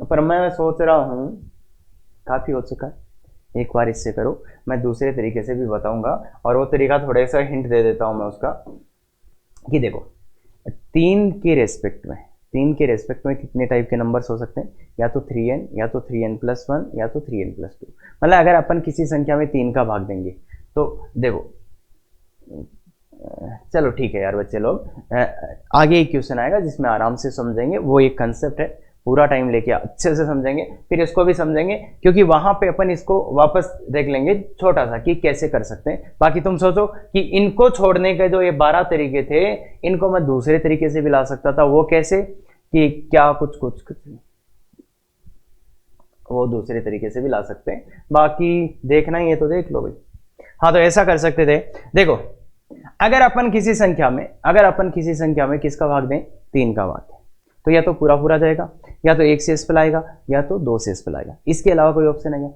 पर मैं सोच रहा हूं काफी हो चुका है, एक बार इससे करो। मैं दूसरे तरीके से भी बताऊंगा, और वो तरीका थोड़े सा हिंट दे देता हूं मैं उसका, कि देखो 3 के रेस्पेक्ट में, 3 के रेस्पेक्ट में कितने टाइप के नंबर्स हो सकते हैं, या तो 3n, या तो 3n+1, या तो 3n+2। मतलब अगर अपन किसी संख्या में 3 का भाग देंगे तो देखो, चलो ठीक है यार बच्चे लोग, आगे एक क्वेश्चन आएगा जिसमें आराम से समझेंगे, वो एक कंसेप्ट है, पूरा टाइम लेके अच्छे से समझेंगे, फिर इसको भी समझेंगे, क्योंकि वहां पे अपन इसको वापस देख लेंगे छोटा सा कि कैसे कर सकते हैं। बाकी तुम सोचो कि इनको छोड़ने के जो ये 12 तरीके थे, इनको मैं दूसरे तरीके से भी ला सकता था, वो कैसे, कि क्या कुछ वो दूसरे तरीके से भी ला सकते हैं, बाकी देखना ही है तो देख लो भाई। हाँ तो ऐसा कर सकते थे, देखो अगर अपन किसी संख्या में किसका भाग दें, 3 का भाग दें, तो या तो पूरा पूरा जाएगा, या तो 1 से एस आएगा, या तो 2 से एस आएगा, इसके अलावा कोई ऑप्शन नहीं है।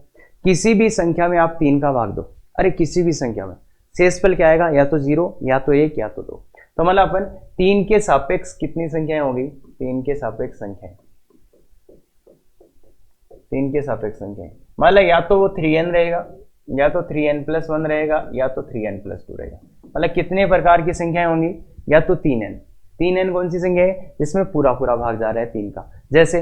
किसी भी संख्या में आप 3 का भाग दो, अरे किसी भी संख्या में शेषफल क्या आएगा, या तो 0, या तो 1, या तो 2। तो मतलब अपन 3 के सापेक्ष कितनी संख्याएं होगी, 3 के सापेक्ष संख्याएं, 3 के सापेक्ष संख्याएं, मतलब या तो वो 3n रहेगा, या तो 3n+1 रहेगा, या तो 3n+2 रहेगा। मतलब कितने प्रकार की संख्याएं होंगी, या तो 3n, 3n कौन सी संख्या है जिसमें पूरा पूरा भाग जा रहा है 3 का, जैसे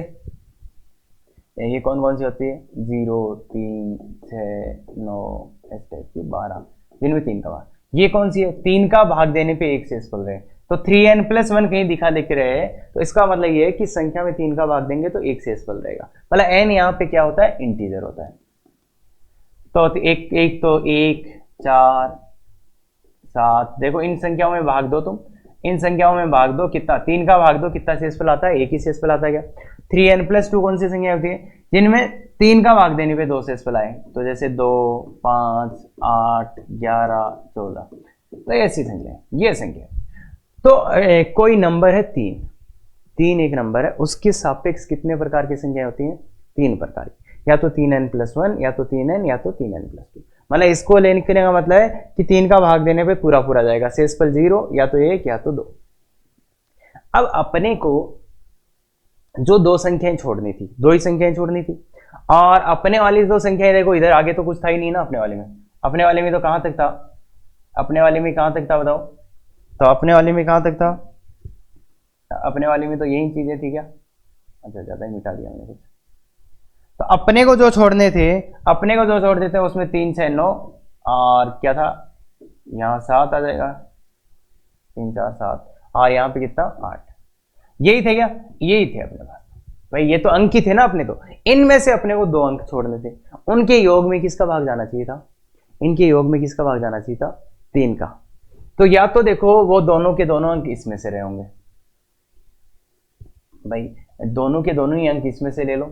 ये कौन कौन सी होती है, 0, 3, 6, 9, इस टाइप की 12, जिनमें 3 का भाग, ये कौन सी है, 3 का भाग देने पे 1 से बोल रहे हैं, तो 3n+1 कहीं दिख रहे हैं, तो इसका मतलब ये है कि संख्या में 3 का भाग देंगे तो 1 से रहेगा, मतलब n यहाँ पे क्या होता है, इंटीजर होता है। तो एक तो 1, 4, 7, देखो इन संख्याओं में भाग दो, तुम इन संख्याओं में भाग दो, कितना, 3 का भाग दो, कितना शेषफल आता है, 1 ही शेषफल आता है क्या। 3n+2 कौन सी संख्या होती है, जिनमें 3 का भाग देने पे 2 शेषफल आए, तो जैसे 2, 5, 8, 11, 14, तो ऐसी संख्या है, ये संख्या है। तो कोई नंबर है 3 एक नंबर है, उसके सापेक्ष कितने प्रकार की संख्याएं होती हैं, 3 प्रकार की, या तो 3n+1, या तो 3n, या तो 3n+2। मतलब इसको लेने का मतलब है कि 3 का भाग देने पे पूरा पूरा जाएगा, शेषफल 0, या तो 1, या तो 2। अब अपने को जो 2 संख्याएं छोड़नी थी, 2 ही संख्याएं छोड़नी थी, और अपने वाली 2 संख्याएं देखो, इधर आगे तो कुछ था ही नहीं ना अपने वाले में तो कहां तक था, अपने वाले में कहां तक था बताओ, तो अपने वाले में कहां तक था, अपने वाले में तो यही चीजें थी क्या, अच्छा ज्यादा ही मिटा दिया मैंने कुछ। तो अपने को जो छोड़ने थे उसमें 3, 6, 9, और क्या था, यहाँ 7 आ जाएगा, 3, 4, 7, और यहाँ पे कितना, 8, यही थे क्या, यही थे अपने पास भाई, ये तो अंक ही थे ना अपने, तो इनमें से अपने को 2 अंक छोड़ने थे, उनके योग में किसका भाग जाना चाहिए था, इनके योग में किसका भाग जाना चाहिए था, 3 का। तो या तो देखो वो दोनों के दोनों अंक इसमें से रहे होंगे भाई, दोनों के दोनों ही अंक इसमें से ले लो,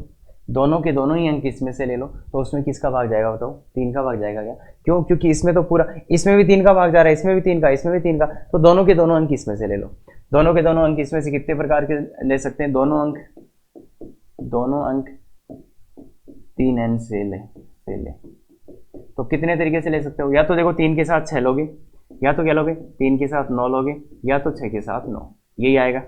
दोनों के दोनों ही अंक इसमें से ले लो, तो उसमें किसका भाग जाएगा बताओ, 3 का भाग जाएगा क्या, क्यों, क्योंकि इसमें तो पूरा, इसमें भी 3 का भाग जा रहा है, इसमें भी 3 का, इसमें भी 3 का, तो दोनों के दोनों अंक इसमें से ले लो। दोनों के दोनों अंक इसमें से कितने प्रकार के ले सकते हैं, दोनों अंक 3n से ले, तो कितने तरीके से ले सकते हो, या तो देखो 3 के साथ 6 लोगे, या तो क्या लोगे, 3 के साथ 9 लोगे, या तो 6 के साथ 9, यही आएगा।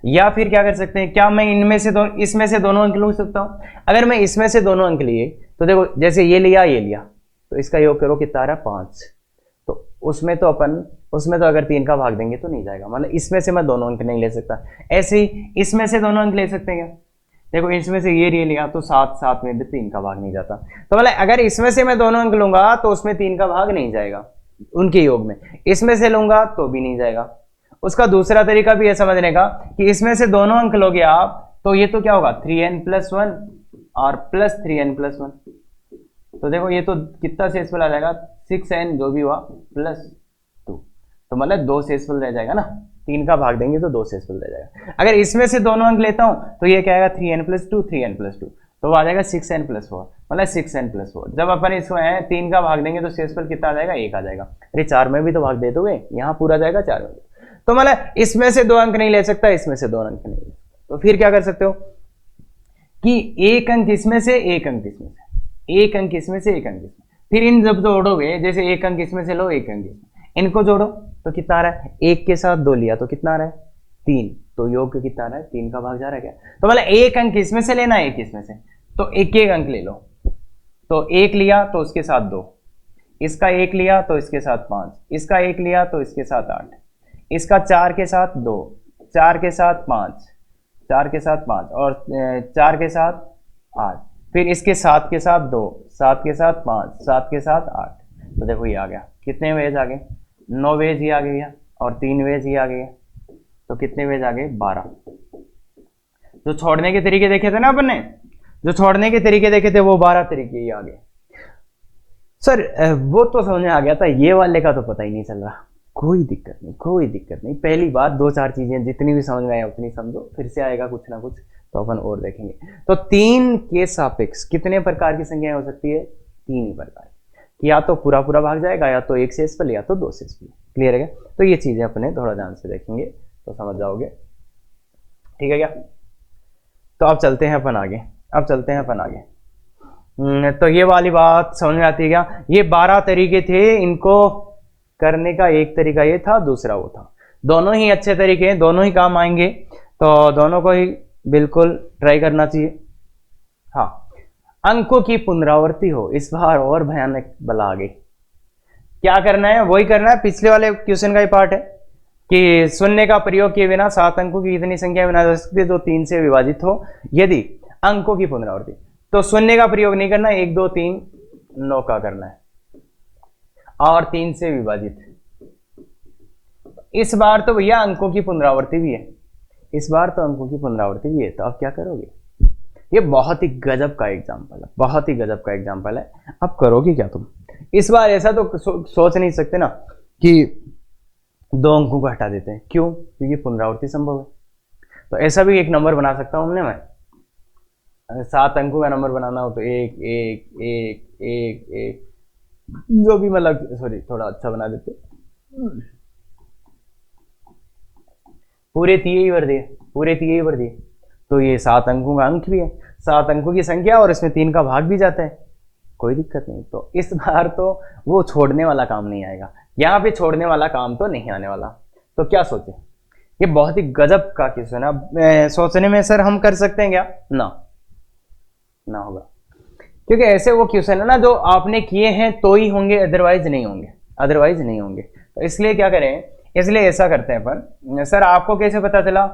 या फिर क्या कर सकते हैं, क्या मैं इनमें से इसमें से दोनों अंक ले सकता हूं, अगर मैं इसमें से दोनों अंक लिए, तो देखो जैसे ये लिया, तो इसका योग करो कितना आ रहा है, 5, तो उसमें तो अगर 3 का भाग देंगे तो नहीं जाएगा, मतलब इसमें से मैं दोनों अंक नहीं ले सकता। ऐसे ही इसमें से दोनों अंक ले सकते हैं क्या, देखो इसमें से ये लिया तो 7 में भी 3 का भाग नहीं जाता, तो मतलब अगर इसमें से मैं दोनों अंक लूंगा तो उसमें 3 का भाग नहीं जाएगा उनके योग में, इसमें से लूंगा तो भी नहीं जाएगा। उसका दूसरा तरीका भी है समझने का कि इसमें से दोनों अंक लोगे आप, तो ये तो क्या होगा, 3n+1 और प्लस 3n+1, तो देखो ये तो कितना शेषफल आ जाएगा, 6n जो भी हुआ +2, तो मतलब 2 शेषफल रह जाएगा ना, 3 का भाग देंगे तो 2 शेषफल रह जाएगा। अगर इसमें से दोनों अंक लेता हूं तो ये क्या आएगा, 3n+2, तो वो आ जाएगा 6n+4, मतलब 6n+4। जब अपन इसको 3 का भाग देंगे तो शेषफल कितना आ जाएगा, 1 आ जाएगा। अरे 4 में भी तो भाग दे दोगे, यहाँ पूरा जाएगा 4 में, तो मतलब इसमें से 2 अंक नहीं ले सकता, इसमें से 2 अंक नहीं ले सकता, तो फिर क्या कर सकते हो कि 1 अंक इसमें से, 1 अंक इसमें से, 1 अंक इसमें से, 1 अंक इसमें, फिर इन जब जोड़ोगे, जैसे 1 अंक इसमें से लो, 1 अंक इसमें, इनको जोड़ो तो कितना आ रहा है, 1 के साथ 2 लिया तो कितना आ रहा है, 3, तो योग कितना आ रहा है, 3 का भाग जा रहा है क्या, तो मतलब 1 अंक इसमें से लेना, 1 इसमें से, तो 1 अंक ले लो, तो 1 लिया तो उसके साथ 2, इसका 1 लिया तो इसके साथ 5, इसका 1 लिया तो इसके साथ 8, इसका 4 के साथ 2, 4 के साथ 5, 4 के साथ 5 और 4 के साथ 8, फिर इसके 7 के साथ 2, 7 के साथ 5, 7 के साथ 8। तो देखो ये आ गया, कितने वेज आ गए? 9 वेज ही आ गई है और 3 वेज ही आ गई है। तो कितने वेज आ गए? 12। जो छोड़ने के तरीके देखे थे ना अपन ने, जो छोड़ने के तरीके देखे थे वो 12 तरीके ही आ गए। सर वो तो समझ में आ गया था, ये वाले का तो पता ही नहीं चल रहा। कोई दिक्कत नहीं, कोई दिक्कत नहीं। पहली बार 2-4 चीजें जितनी भी समझ में आए उतनी समझो, फिर से आएगा कुछ ना कुछ तो अपन और देखेंगे। तो 3 के सापेक्ष कितने प्रकार की संख्याएं हो सकती है? 3 ही प्रकार की। या तो पूरा पूरा भाग जाएगा, या तो 1 शेषफल, या तो 2 शेषफल। क्लियर है क्या? तो ये चीजें अपने थोड़ा ध्यान से देखेंगे तो समझ जाओगे। ठीक है क्या? तो अब चलते हैं अपन आगे, अब चलते हैं अपन आगे। तो ये वाली बात समझ में आती है क्या? ये 12 तरीके थे, इनको करने का एक तरीका ये था, दूसरा वो था। दोनों ही अच्छे तरीके हैं, दोनों ही काम आएंगे, तो दोनों को ही बिल्कुल ट्राई करना चाहिए। हाँ, अंकों की पुनरावृत्ति हो, इस बार और भयानक बला आ गई। क्या करना है? वही करना है, पिछले वाले क्वेश्चन का ही पार्ट है कि शून्य का प्रयोग किए बिना 7 अंकों की कितनी संख्या बना जा सकती है जो 3 से विभाजित हो यदि अंकों की पुनरावृत्ति। तो शून्य का प्रयोग नहीं करना, 1 2 3 9 का करना है और 3 से विभाजित। इस बार तो भैया अंकों की पुनरावृत्ति भी है, इस बार तो अंकों की पुनरावृत्ति भी है। तो अब क्या करोगे? ये बहुत ही गजब का एग्जाम्पल है, बहुत ही गजब का एग्जाम्पल है। अब करोगे क्या तुम? इस बार ऐसा तो सोच नहीं सकते ना कि 2 अंकों को हटा देते हैं। क्यों? क्योंकि पुनरावृत्ति संभव है। तो ऐसा भी एक नंबर बना सकता हूं हमने, मैं अगर 7 अंकों का नंबर बनाना हो तो 1 1 1 1 1 जो भी, मतलब सॉरी थोड़ा अच्छा बना देते, पूरे 3 ही भर दिए, पूरे 3 ही भर दिए। तो ये 7 अंकों का अंक भी है, 7 अंकों की संख्या, और इसमें 3 का भाग भी जाता है, कोई दिक्कत नहीं। तो इस बार तो वो छोड़ने वाला काम नहीं आएगा, यहाँ पे छोड़ने वाला काम तो नहीं आने वाला। तो क्या सोचे? ये बहुत ही गजब का क्वेश्चन है। सोचने में सर हम कर सकते हैं क्या? ना होगा, क्योंकि ऐसे वो क्वेश्चन है ना जो आपने किए हैं तो ही होंगे, अदरवाइज नहीं होंगे, अदरवाइज नहीं होंगे। तो इसलिए क्या करें, इसलिए ऐसा करते हैं अपन। सर आपको कैसे पता चला?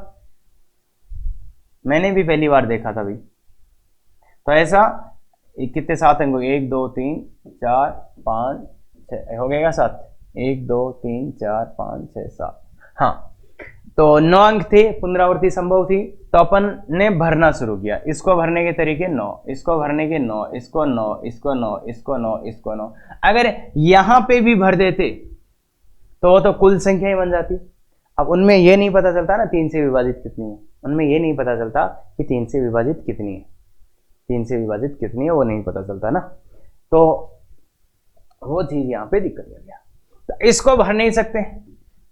मैंने भी पहली बार देखा था भाई। तो ऐसा कितने 7 अंक? 1 2 3 4 5 6 हो गएगा 7। 1 2 3 4 5 6 7। हाँ, तो 9 अंक थे, पुनरावृत्ति संभव थी, तो अपन ने भरना शुरू किया। इसको भरने के तरीके 9, इसको भरने के 9, इसको 9, इसको 9, इसको 9, इसको 9। अगर यहां पे भी भर देते तो वो तो कुल संख्या ही बन जाती। अब उनमें ये नहीं पता चलता ना 3 से विभाजित कितनी है, उनमें ये नहीं पता चलता कि 3 से विभाजित कितनी है, 3 से विभाजित कितनी है वो नहीं पता चलता ना। तो वो चीज यहां पे दिक्कत कर गया। तो इसको भर नहीं सकते,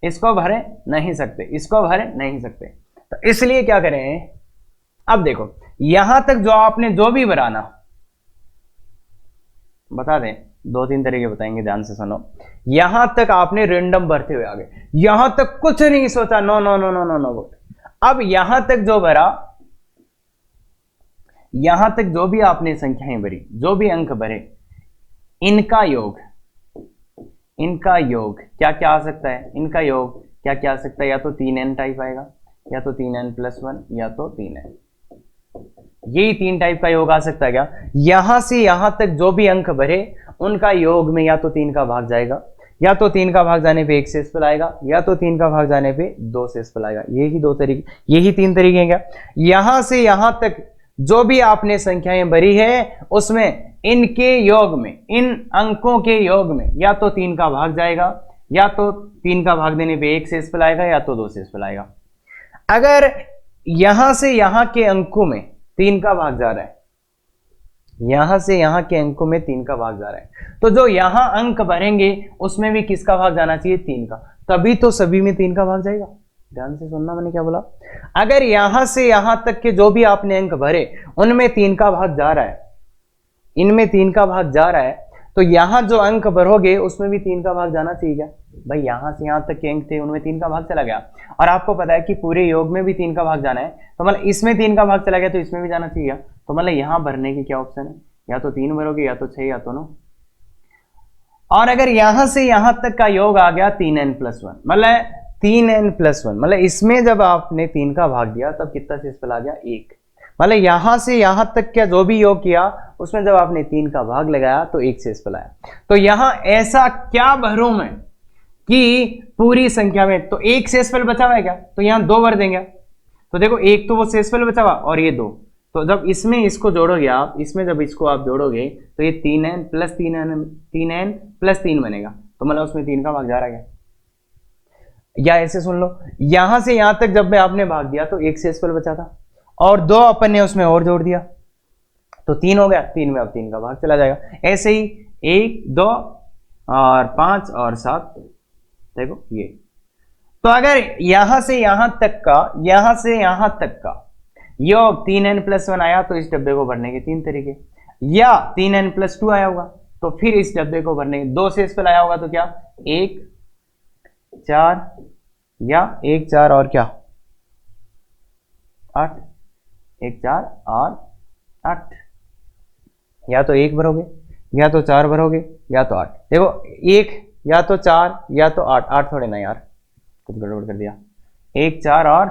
इसको भरे नहीं सकते, इसको भरे नहीं सकते। तो इसलिए क्या करें? अब देखो यहां तक जो आपने जो भी भराना, बता दें 2-3 तरीके बताएंगे, ध्यान से सुनो। यहां तक आपने रेंडम भरते हुए आ गए, यहां तक कुछ नहीं सोचा, no no no no no no. अब यहां तक जो भरा, यहां तक जो भी आपने संख्याएं भरी, जो भी अंक भरे, इनका योग, इनका योग क्या क्या आ सकता है? इनका योग क्या क्या आ सकता है? या तो 3n टाइप आएगा, या तो 3n+1, या तो 3n। यही 3 टाइप का योग आ सकता है क्या? यहां से यहां तक जो भी अंक भरे उनका योग में या तो 3 का भाग जाएगा, या तो 3 का भाग जाने पे 1 शेषफल आएगा, या तो 3 का भाग जाने पे 2 शेषफल आएगा। यही 2 तरीके, यही 3 तरीके हैं क्या? यहां से यहां तक जो भी आपने संख्याएं भरी है उसमें इनके योग में, इन अंकों के योग में या तो 3 का भाग जाएगा, या तो 3 का भाग देने पे 1 शेषफल आएगा, या तो 2 शेषफल आएगा। अगर यहां से यहां के अंकों में 3 का भाग जा रहा है, यहां से यहां के अंकों में 3 का भाग जा रहा है, तो जो यहां अंक भरेंगे उसमें भी किसका भाग जाना चाहिए? 3 का। तभी तो सभी में 3 का भाग जाएगा। ध्यान से सुनना मैंने क्या बोला। अगर यहां से यहां तक के जो भी आपने अंक भरे उनमें 3 का भाग जा रहा है, इनमें 3 का भाग जा रहा है, तो यहां जो अंक भरोगे उसमें भी 3 का भाग जाना चाहिए क्या? भाई यहां से यहां तक के अंक थे उनमें 3 का भाग चला गया, और आपको पता है कि पूरे योग में भी 3 का भाग जाना है, तो मतलब इसमें 3 का भाग चला गया तो इसमें भी जाना चाहिए। तो मतलब यहां भरने की क्या ऑप्शन है? या तो 3 भरोगे, या तो 6, या तो 9। और अगर यहां से यहां तक का योग आ गया 3n+1, मतलब 3n+1, मतलब इसमें जब आपने 3 का भाग दिया तब कितना शेषफल आ गया 1। मतलब यहां से यहां तक क्या जो भी योग किया उसमें जब आपने 3 का भाग लगाया तो 1 शेषफल आया। तो यहां ऐसा क्या भरूं मैं कि पूरी संख्या में तो 1 शेषफल बचा हुआ है क्या, तो यहां 2 भर देंगे। तो देखो एक तो वो शेषफल बचा हुआ और ये 2, तो जब इसमें इसको जोड़ोगे आप, इसमें जब इसको आप जोड़ोगे तो ये 3n+3 बनेगा। तो मतलब उसमें 3 का भाग जा रहा है, या ऐसे सुन लो, यहां से यहां तक जब मैं आपने भाग दिया तो 1 शेषफल बचा था और 2 अपन ने उसमें और जोड़ दिया तो 3 हो गया। 3 में अब 3 का भाग चला जाएगा। ऐसे ही 1, 2 और 5 और 7, देखो ये। तो अगर यहां से यहां तक का योग 3n+1 आया तो इस डब्बे को भरने के 3 तरीके, या 3n+2 आया होगा तो फिर इस डब्बे को भरने के 2 शेषफल आया होगा तो क्या 1, 4 या 1, 4 और क्या 8, 1, 4 और 8, या तो 1 भरोगे या तो 4 भरोगे या तो 8। देखो 1 या तो 4 या तो 8, 8 थोड़े ना यार, कुछ गड़बड़ कर दिया। 1, 4 और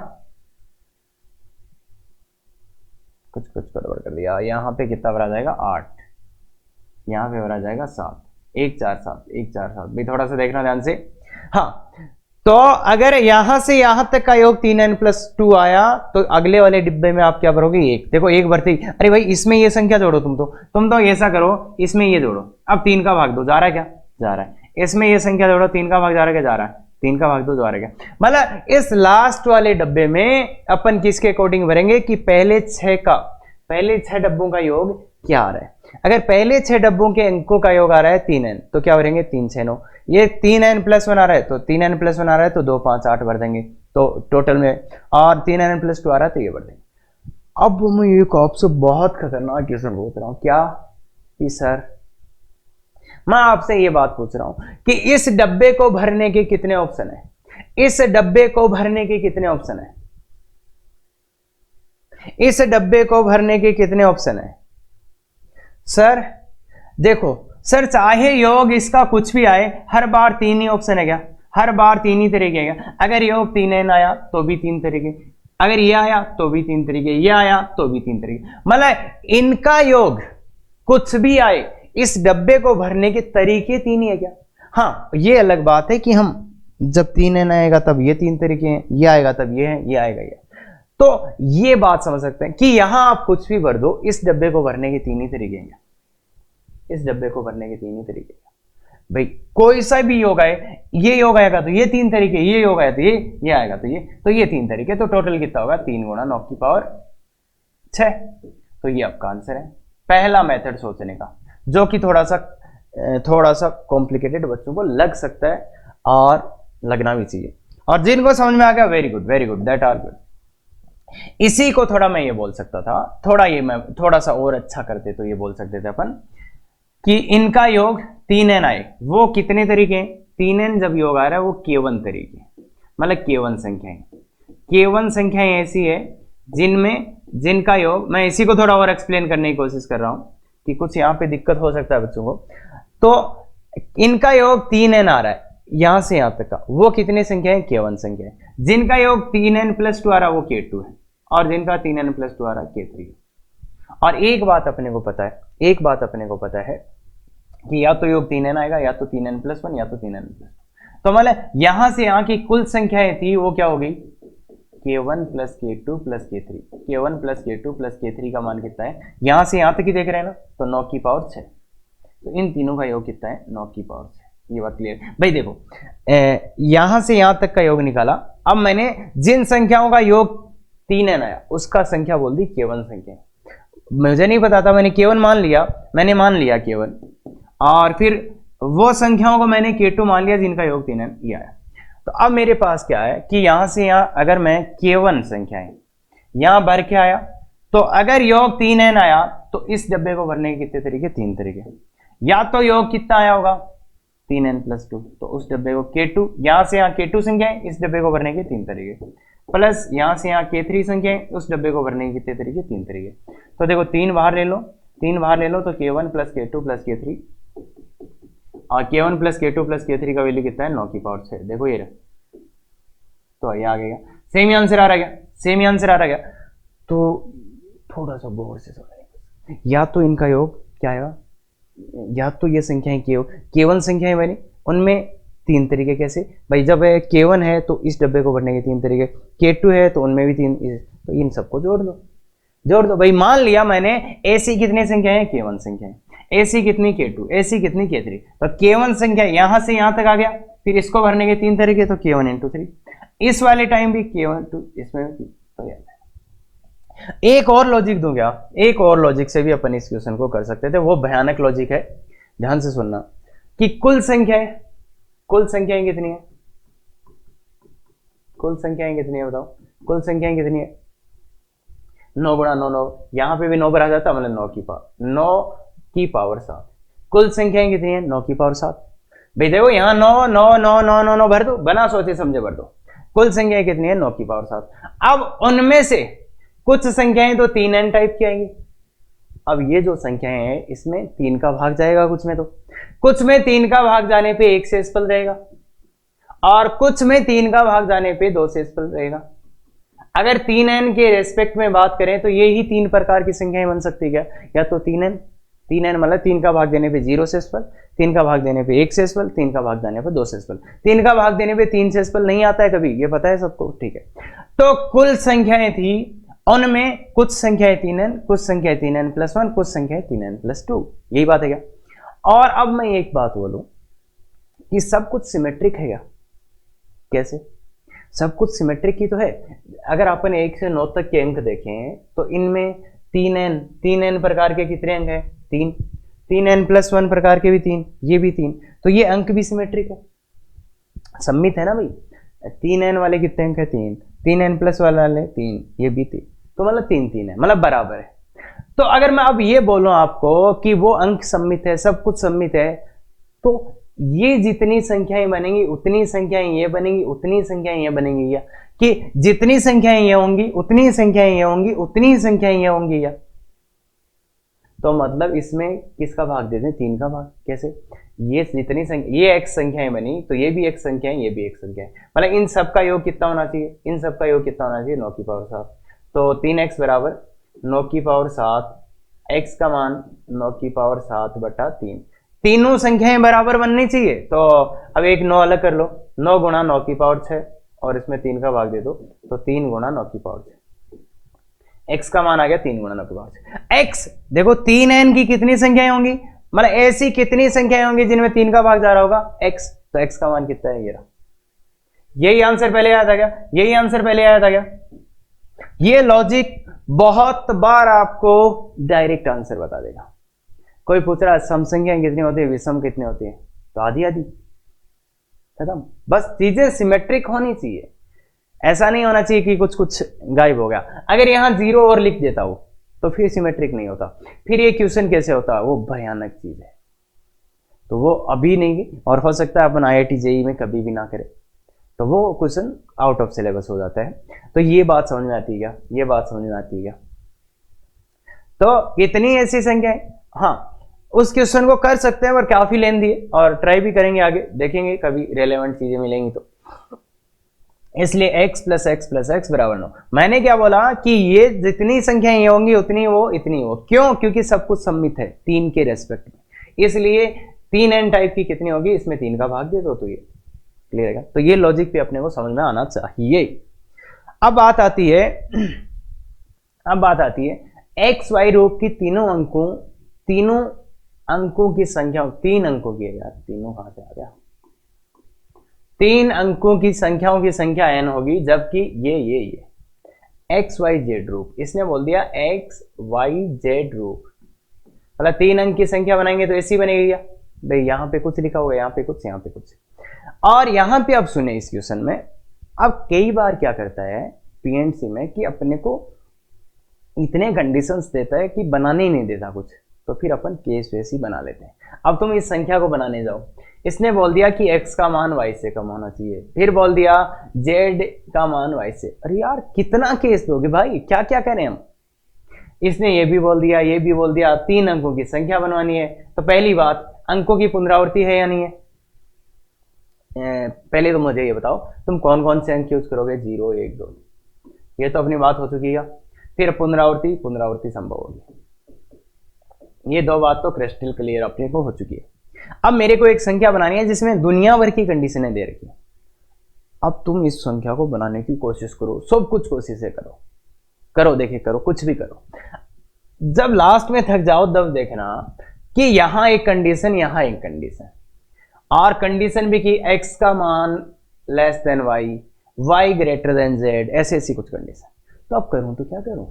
कुछ गड़बड़ कर दिया। यहां पे कितना भरा जाएगा 8, यहां पे भरा जाएगा 7, 1, 4, 7, 1, 4, 7 भी थोड़ा सा देखना ध्यान से। हाँ, तो अगर यहां से यहां तक का योग 3n+2 आया तो अगले वाले डिब्बे में आप क्या भरोगे 1। देखो 1 भरते ही, अरे भाई इसमें ये संख्या जोड़ो, तुम तो ऐसा करो, इसमें ये जोड़ो, अब 3 का भाग दो, जा रहा है क्या, जा रहा है। इसमें ये संख्या जोड़ो, 3 का भाग जा रहा है क्या, जा रहा है। 3 का भाग दो, जा रहा है क्या। मतलब इस लास्ट वाले डब्बे में अपन किसके अकॉर्डिंग भरेंगे कि पहले 6 डब्बों का योग क्या आ रहा है। अगर पहले 6 डब्बों के अंकों का योग आ रहा है 3n, तो क्या भरेंगे 3, 6, 9। ये 3n+1 आ रहा है तो 3n+1 आ रहा है तो 2, 5, 8 भर देंगे तो टोटल में, और 3n+2 आ रहा है तो ये भर देंगे। अब मैं एक आपसे बहुत खतरनाक क्वेश्चन पूछ रहा हूं, क्या कि सर मैं आपसे ये बात पूछ रहा हूं कि इस डब्बे को भरने के कितने ऑप्शन है, इस डब्बे को भरने के कितने ऑप्शन है, इस डब्बे को भरने के कितने ऑप्शन है सर। देखो सर, चाहे योग इसका कुछ भी आए, हर बार 3 ही ऑप्शन है क्या, हर बार 3 ही तरीके हैं क्या। अगर योग 3n आया तो भी 3 तरीके, अगर ये आया तो भी 3 तरीके, ये आया तो भी 3 तरीके। मतलब इनका योग कुछ भी आए, इस डब्बे को भरने के तरीके 3 ही है क्या। हाँ, ये अलग बात है कि हम जब 3n आएगा तब ये 3 तरीके हैं, ये आएगा तब ये है, ये आएगा ये। तो ये बात समझ सकते हैं कि यहां आप कुछ भी भर दो, इस डब्बे को भरने के 3 ही तरीके हैं, इस डब्बे को भरने के 3 ही तरीके हैं। भाई कोई सा भी योग आए, ये योग आएगा तो ये 3 तरीके, ये योग आया तो ये आएगा तो ये 3 तरीके। तो टोटल कितना होगा 3 × 9⁶। तो ये आपका आंसर है, पहला मेथड सोचने का, जो कि थोड़ा सा कॉम्प्लिकेटेड बच्चों को लग सकता है और लगना भी चाहिए। और जिनको समझ में आ गया very good, that are good. इसी को थोड़ा मैं ये बोल सकता था, मैं थोड़ा सा और अच्छा करते तो ये बोल सकते थे अपन कि इनका योग 3n आए, वो कितने तरीके हैं, 3n जब योग आ रहा है वो केवन तरीके, मतलब केवन संख्याएं ऐसी है जिनका योग, मैं इसी को थोड़ा और एक्सप्लेन करने की कोशिश कर रहा हूं कि कुछ यहां पे दिक्कत हो सकता है बच्चों को। तो इनका योग 3n आ रहा है यहां से यहां तक का, वो कितने संख्या है, केवन संख्या है। जिनका योग 3n+2 आ रहा है वो k2 है, और जिनका 3n+2 आ रहा है k3 है। और एक बात अपने को पता है कि या तो योग 3n आएगा, या तो 3n+1, या तो 3n+2। तो मतलब यहां से यहां की कुल संख्याएं थी वो क्या हो गई, k1 + k2 + k3। k1 + k2 + k3 का मान कितना है, यहां से यहां तक ही देख रहे हैं ना, तो 9⁶। तो इन तीनों का योग कितना है, 9⁶। ये बात क्लियर भाई। देखो यहां से यहां तक का योग निकाला, अब मैंने जिन संख्याओं का योग 3n आया उसका संख्या बोल दी केवन संख्या। मुझे नहीं पता था, मैंने केवन मान लिया केवन, और फिर वो संख्याओं को मैंने k2 मान लिया जिनका योग 3n ये आया। तो अब मेरे पास क्या है कि यहां से यहां अगर मैं केवन संख्याएं यहां भर के आया, तो अगर योग 3n आया तो इस डब्बे को भरने के कितने तरीके, 3 तरीके। या तो योग कितना आया होगा 3n+2, तो उस डब्बे को k2, यहां से यहां k2 संख्याएं, इस डब्बे को भरने के 3 तरीके, प्लस यहां से यहां k3 संख्याएं, उस डब्बे को भरने के कितने तरीके, 3 तरीके। तो देखो 3 बाहर ले लो तो k1 + k2 + k3, और k1 + k2 + k3 का वैल्यू कितना है 9⁶। देखो ये रहा, तो ये आ गया, सेम ही आंसर आ रहा गया, सेम ही आंसर आ रहा गया। तो थोड़ा सा गौर से समझें, या तो इनका योग क्या आएगा, या तो ये संख्याएं केवल संख्याएं बनी, उनमें तीन तरीके कैसे भाई, जब K1 है तो इस डब्बे को भरने के तीन तरीके, K2 है तो उनमें भी तीन, तो इन सबको जोड़ दो भाई। मान लिया मैंने AC कितनी संख्याएं हैं, K1 संख्याएं, AC कितनी K2, AC कितनी K3, तो K1 संख्या यहां से यहां तक आ गया, फिर इसको भरने के तीन तरीके, तो K1 × 3, इस वाले टाइम भी K1 2, इसमें भी, तो एक और लॉजिक दूंगा, एक और लॉजिक से भी अपन इस क्वेश्चन को कर सकते थे, वो भयानक लॉजिक है, ध्यान से सुनना, कि कुल संख्याएं कितनी है, कुल संख्याएं कितनी है बताओ, कुल संख्याएं कितनी है, 9 × 9 9, यहां पे भी 9 आ जाता, मतलब 9 की पावर 7, कुल संख्याएं कितनी है, 9 की पावर 7। भाई देखो यहाँ 9 9 9 9 9 9 भर दो, बना सोचे समझे भर दो, कुल संख्याएं कितनी है, 9 की पावर 7। अब उनमें से कुछ संख्याएं तो 3n टाइप की आएंगी, अब ये जो संख्याएं हैं इसमें 3 का भाग जाएगा, कुछ में 3 का भाग जाने पे 1 शेषफल रहेगा, और कुछ में 3 का भाग जाने पे 2 शेषफल रहेगा। अगर 3n के रेस्पेक्ट में बात करें तो ये ही 3 प्रकार की संख्याएं बन सकती है, या तो 3n मतलब 3 का भाग देने पे 0 शेषफल, 3 का भाग देने पे 1 शेषफल, 3 का भाग देने पे 2 शेषफल, 3 का भाग देने पे 3 शेषफल नहीं आता है कभी, ये पता है सबको, ठीक है। तो कुल संख्याएं थी, उनमें कुछ संख्याएं 3n, कुछ संख्याएं 3n + 1, कुछ संख्याएं 3n + 2, यही बात है क्या। और अब मैं एक बात बोलूं कि सब कुछ सिमेट्रिक है क्या, कैसे, सब कुछ सिमेट्रिक ही तो है। अगर अपन 1 से 9 तक के अंक देखें तो इनमें 3n प्रकार के कितने अंक हैं, 3n + 1 प्रकार के भी 3, ये भी 3, तो ये अंक भी सिमेट्रिक है, सम्मित है ना भाई। 3n वाले कितने अंक है, 3n + वाले 3, ये भी 3, तो मतलब 3 3 है, मतलब बराबर है। तो अगर मैं अब ये बोलूं आपको कि वो अंक सम्मित है, सब कुछ सम्मित है, तो ये जितनी संख्याएं बनेंगी उतनी संख्याएं ये बनेंगी, उतनी संख्याएं ये बनेंगी, या कि जितनी संख्याएं ये होंगी उतनी संख्याएं ये होंगी, उतनी संख्याएं ये होंगी, या तो मतलब इसमें किसका भाग देते हैं, 3 का भाग। कैसे, ये जितनी संख्या, ये x संख्याएं बनी तो ये भी x संख्याएं, ये भी x संख्याएं, मतलब इन सब का योग कितना होना चाहिए, इन सब का योग कितना होना चाहिए, 9 की पावर 7। तो 3x बराबर 9 की पावर 7, x का मान 9 की पावर 7 बटा 3, तीनों संख्याएं बराबर बननी चाहिए। तो अब एक 9 अलग कर लो, 9 × 9 की पावर 6, और इसमें 3 का भाग दे दो, तो 3 × 9 की पावर 6, x का मान आ गया 3 × 9 की पावर 6। x देखो 3n की कितनी संख्याएं होंगी, मतलब ऐसी कितनी संख्याएं होंगी जिनमें 3 का भाग जा रहा होगा, x, तो x का मान कितना है, ये रहा, यही आंसर पहले आया था क्या, यही आंसर पहले आया था क्या। ये लॉजिक बहुत बार आपको डायरेक्ट आंसर बता देगा। कोई पूछ रहा है सम संख्याएं कितनी होती है, विषम कितनी होती है, तो आधी आधी, खत्म। बस चीजें सिमेट्रिक होनी चाहिए, ऐसा नहीं होना चाहिए कि कुछ कुछ गायब हो गया। अगर यहां 0 और लिख देता हो तो फिर सिमेट्रिक नहीं होता, फिर ये क्वेश्चन कैसे होता, वो भयानक चीज है, तो वो अभी नहीं, और हो सकता है अपन IIT JEE में कभी भी ना करें, तो वो क्वेश्चन आउट ऑफ सिलेबस हो जाता है। तो ये बात समझ में आती है क्या, ये बात समझ में आती है क्या। तो कितनी ऐसी संख्याएं, हाँ उस क्वेश्चन को कर सकते हैं, पर काफी लेंथी है, और ट्राई भी करेंगे, आगे देखेंगे कभी रेलेवेंट चीजें मिलेंगी तो। इसलिए x + x + x = 9। मैंने क्या बोला कि ये जितनी संख्याएं ये होंगी उतनी वो इतनी वो, क्यों, क्योंकि सब कुछ सम्मित है 3 के रेस्पेक्ट में, इसलिए 3n टाइप की कितनी होगी, इसमें 3 का भाग दे दो, तो ये क्लियर है। तो ये लॉजिक भी अपने को समझ में आना चाहिए। अब बात आती है एक्स वाई रूप की तीनों अंकों की संख्या, 3 अंकों की है यार, तीनों कहां से आ गया, 3 अंकों की संख्याओं की संख्या n होगी, जबकि ये एक्स वाई जेड रूप, इसने बोल दिया एक्स वाई जेड रूप, मतलब 3 अंक की संख्या बनाएंगे तो ऐसी बनेगी क्या भाई, यहां पे कुछ लिखा होगा, यहां पे कुछ, यहां पे कुछ, और यहां पे अब सुने इस क्वेश्चन में, अब कई बार क्या करता है PNC में कि अपने को इतने कंडीशंस देता है कि बनाने ही नहीं देता कुछ, तो फिर अपन केस वैसी बना लेते हैं। अब तुम इस संख्या को बनाने जाओ, इसने बोल दिया कि x का मान y से कम होना चाहिए, फिर बोल दिया z का मान y से, अरे यार कितना केस दोगे भाई, क्या क्या करें हम। इसने ये भी बोल दिया, ये भी बोल दिया, 3 अंकों की संख्या बनवानी है, तो पहली बात अंकों की पुनरावृत्ति है या नहीं है, पहले तो मुझे ये बताओ तुम कौन कौन से अंक यूज करोगे, 0 1 2, ये तो अपनी बात हो चुकी है। फिर पुनरावृत्ति, पुनरावृत्ति संभव होगी, ये दो बात तो क्रिस्टल क्लियर अपने को हो चुकी है। अब मेरे को एक संख्या बनानी है जिसमें दुनिया भर की कंडीशनें दे रखी है। अब तुम इस संख्या को बनाने की कोशिश करो, सब कुछ कोशिशें करो, करो देखे करो, कुछ भी करो। जब लास्ट में थक जाओ तब देखना कि यहां एक कंडीशन, यहां एक कंडीशन, और कंडीशन भी कि x का मान less than y, y greater than z, ऐसे ऐसी कुछ कंडीशन। तो अब करूं तो क्या करूं?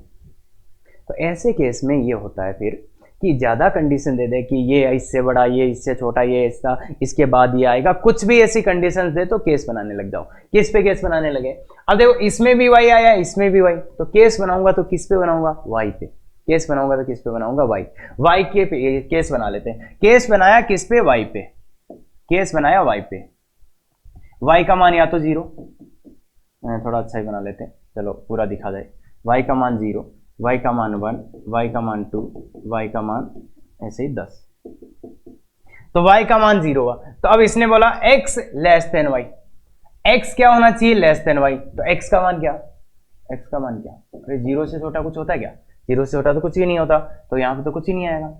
तो ऐसे केस में ये होता है फिर कि ज्यादा कंडीशन दे दे कि ये इससे बड़ा, ये इससे छोटा, ये इसका, इसके बाद ये आएगा, कुछ भी ऐसी कंडीशंस दे तो केस बनाने लग जाओ। किस पे केस बनाने लगे? अब देखो इसमें भी y आया, इसमें भी y, तो केस बनाऊंगा तो किस पे बनाऊंगा? y पे। केस बनाऊंगा तो किस पे बनाऊंगा? y के पे केस बना लेते हैं। केस बनाया किस पे? y पे। केस बनाया y पे। y का मान या तो 0, थोड़ा अच्छा ही बना लेते हैं, चलो पूरा दिखा जाए। y का मान 0, y का मान 1, y का मान 2, y का मान ऐसे ही 10। तो y का मान 0 हुआ। तो अब इसने बोला x less than y, x क्या होना चाहिए? Less than y। तो x का मान क्या? x का मान क्या? अरे 0 से छोटा कुछ होता है क्या? 0 से छोटा तो कुछ भी नहीं होता, तो यहाँ पे तो कुछ ही नहीं आएगा,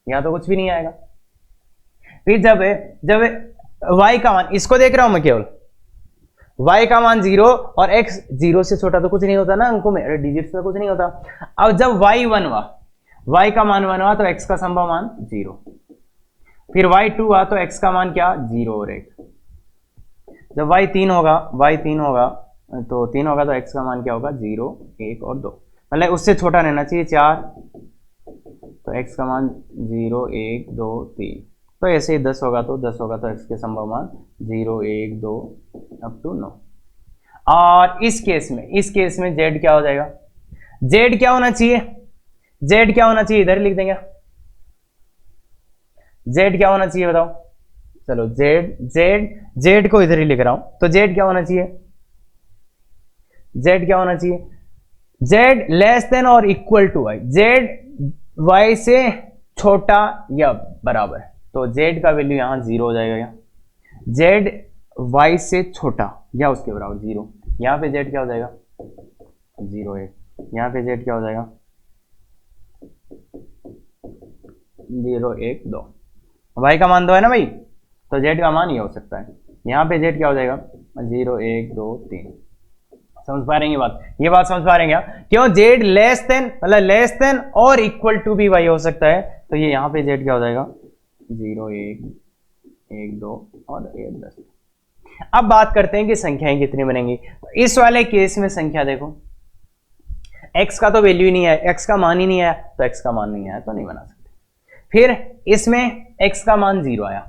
यहाँ तो कुछ भी नहीं आएगा। फिर जब y का मान, इसको देख रहा हूं मैं केवल, y का मान 0 और x 0 से छोटा तो कुछ नहीं होता ना अंकों में, अरे डिजिट से कुछ नहीं होता। अब जब y 1 हुआ, y का मान 1 हुआ तो x का संभव मान 0, फिर y 2 हुआ तो x का मान क्या? 0 और 1। जब y 3 होगा, तो 3 होगा तो x का मान क्या होगा? 0 1 और 2, मतलब उससे छोटा रहना चाहिए 4, तो x का मान 0 1 2 3। तो ऐसे ही 10 होगा तो x के संभव मान 0 1 2 अप टू 9। और इस केस में z क्या हो जाएगा? z क्या होना चाहिए? z क्या होना चाहिए? इधर लिख देंगे। z क्या होना चाहिए बताओ? चलो z को इधर ही लिख रहा हूं, तो z क्या होना चाहिए? z क्या होना चाहिए? z लेस देन और equal to y, z y से छोटा या बराबर, तो z का वैल्यू यहां 0 हो जाएगा। यहाँ z y से छोटा या उसके बराबर 0, यहाँ पे z क्या हो जाएगा? 0 1, यहाँ पे z क्या हो जाएगा? 0 1 2, y का मान 2 है ना भाई, तो z का मान ये हो सकता है। यहाँ पे z क्या हो जाएगा? 0 1 2 3। समझ पा रहे हैं ये बात समझ पा रहे हैं क्या? क्यों? z लेस देन, मतलब लेस देन और इक्वल टू भी y हो सकता है, तो ये यहाँ पे z क्या हो जाएगा? 0 1 1 2 और 1 10। अब बात करते हैं कि संख्याएं कितनी बनेंगी। तो इस वाले केस में संख्या देखो, x का तो वैल्यू ही नहीं है, x का मान ही नहीं आया, तो x का मान नहीं आया तो नहीं बना सकते। फिर इसमें x का मान 0 आया,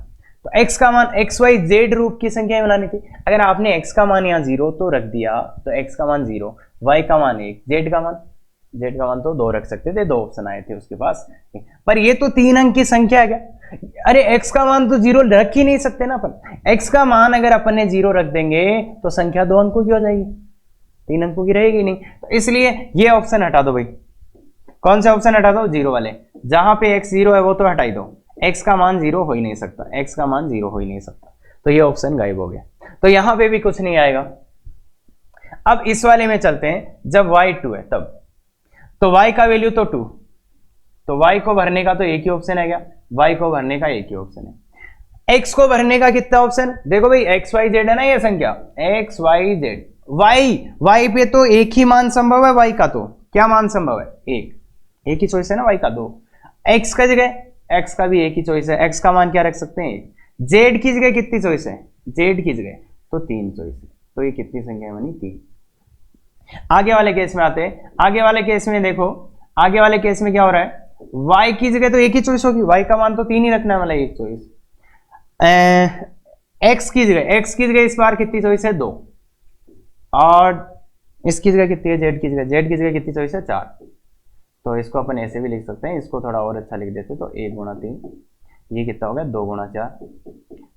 तो x का मान x y z रूप की संख्याएं बनानी थी। अगर आपने x का मान यहाँ 0 तो रख दिया, तो x का मान 0, y का मान 1, z का मान तो 2 रख सकते थे, 2 ऑप्शन आए थे उसके पास, पर ये तो 3 अंक की संख्या है क्या? अरे x का मान तो 0 रख ही नहीं सकते ना अपन। x का मान अगर अपन ने 0 रख देंगे तो संख्या 2 अंकों की हो जाएगी, 3 अंकों की रहेगी नहीं। तो इसलिए ये ऑप्शन हटा दो भाई। कौन सा ऑप्शन हटा दो? 0 वाले, जहां पे x 0 है वो तो हटाई दो, x का मान 0 हो ही नहीं सकता, x का मान 0 हो ही नहीं सकता, तो ये ऑप्शन गायब हो गया। तो यहां पे भी कुछ नहीं आएगा। अब इस वाले में चलते हैं, जब y 2 है तब, तो y का वैल्यू तो 2, तो y को भरने का तो एक ही ऑप्शन है क्या? y को भरने का एक ही ऑप्शन है। x को भरने का कितना ऑप्शन? देखो भाई x y z है ना ये संख्या, x y z, y पे तो एक ही मान संभव है, y का तो क्या मान संभव है? एक ही चॉइस है ना, y का 2। x का जगह x का भी एक ही चॉइस है, x का मान क्या रख सकते हैं? z की जगह कितनी चॉइस है? z की जगह तो 3 चॉइस है, तो ये कितनी संख्या बनी? 3। आगे वाले केस में आते हैं। आगे वाले केस में देखो, आगे वाले केस में क्या हो रहा है? y की जगह तो एक ही चॉइस होगी, y का मान तो 3 ही रखना है, मतलब एक चॉइस। x की जगह इस बार कितनी चॉइस है? 2। और इसकी जगह कितनी है? z की जगह कितनी चॉइस है? 4। तो इसको अपन ऐसे भी लिख सकते हैं, इसको थोड़ा और अच्छा लिख देते, तो 1 गुणा 3, ये कितना हो गया? 2 गुणा 4,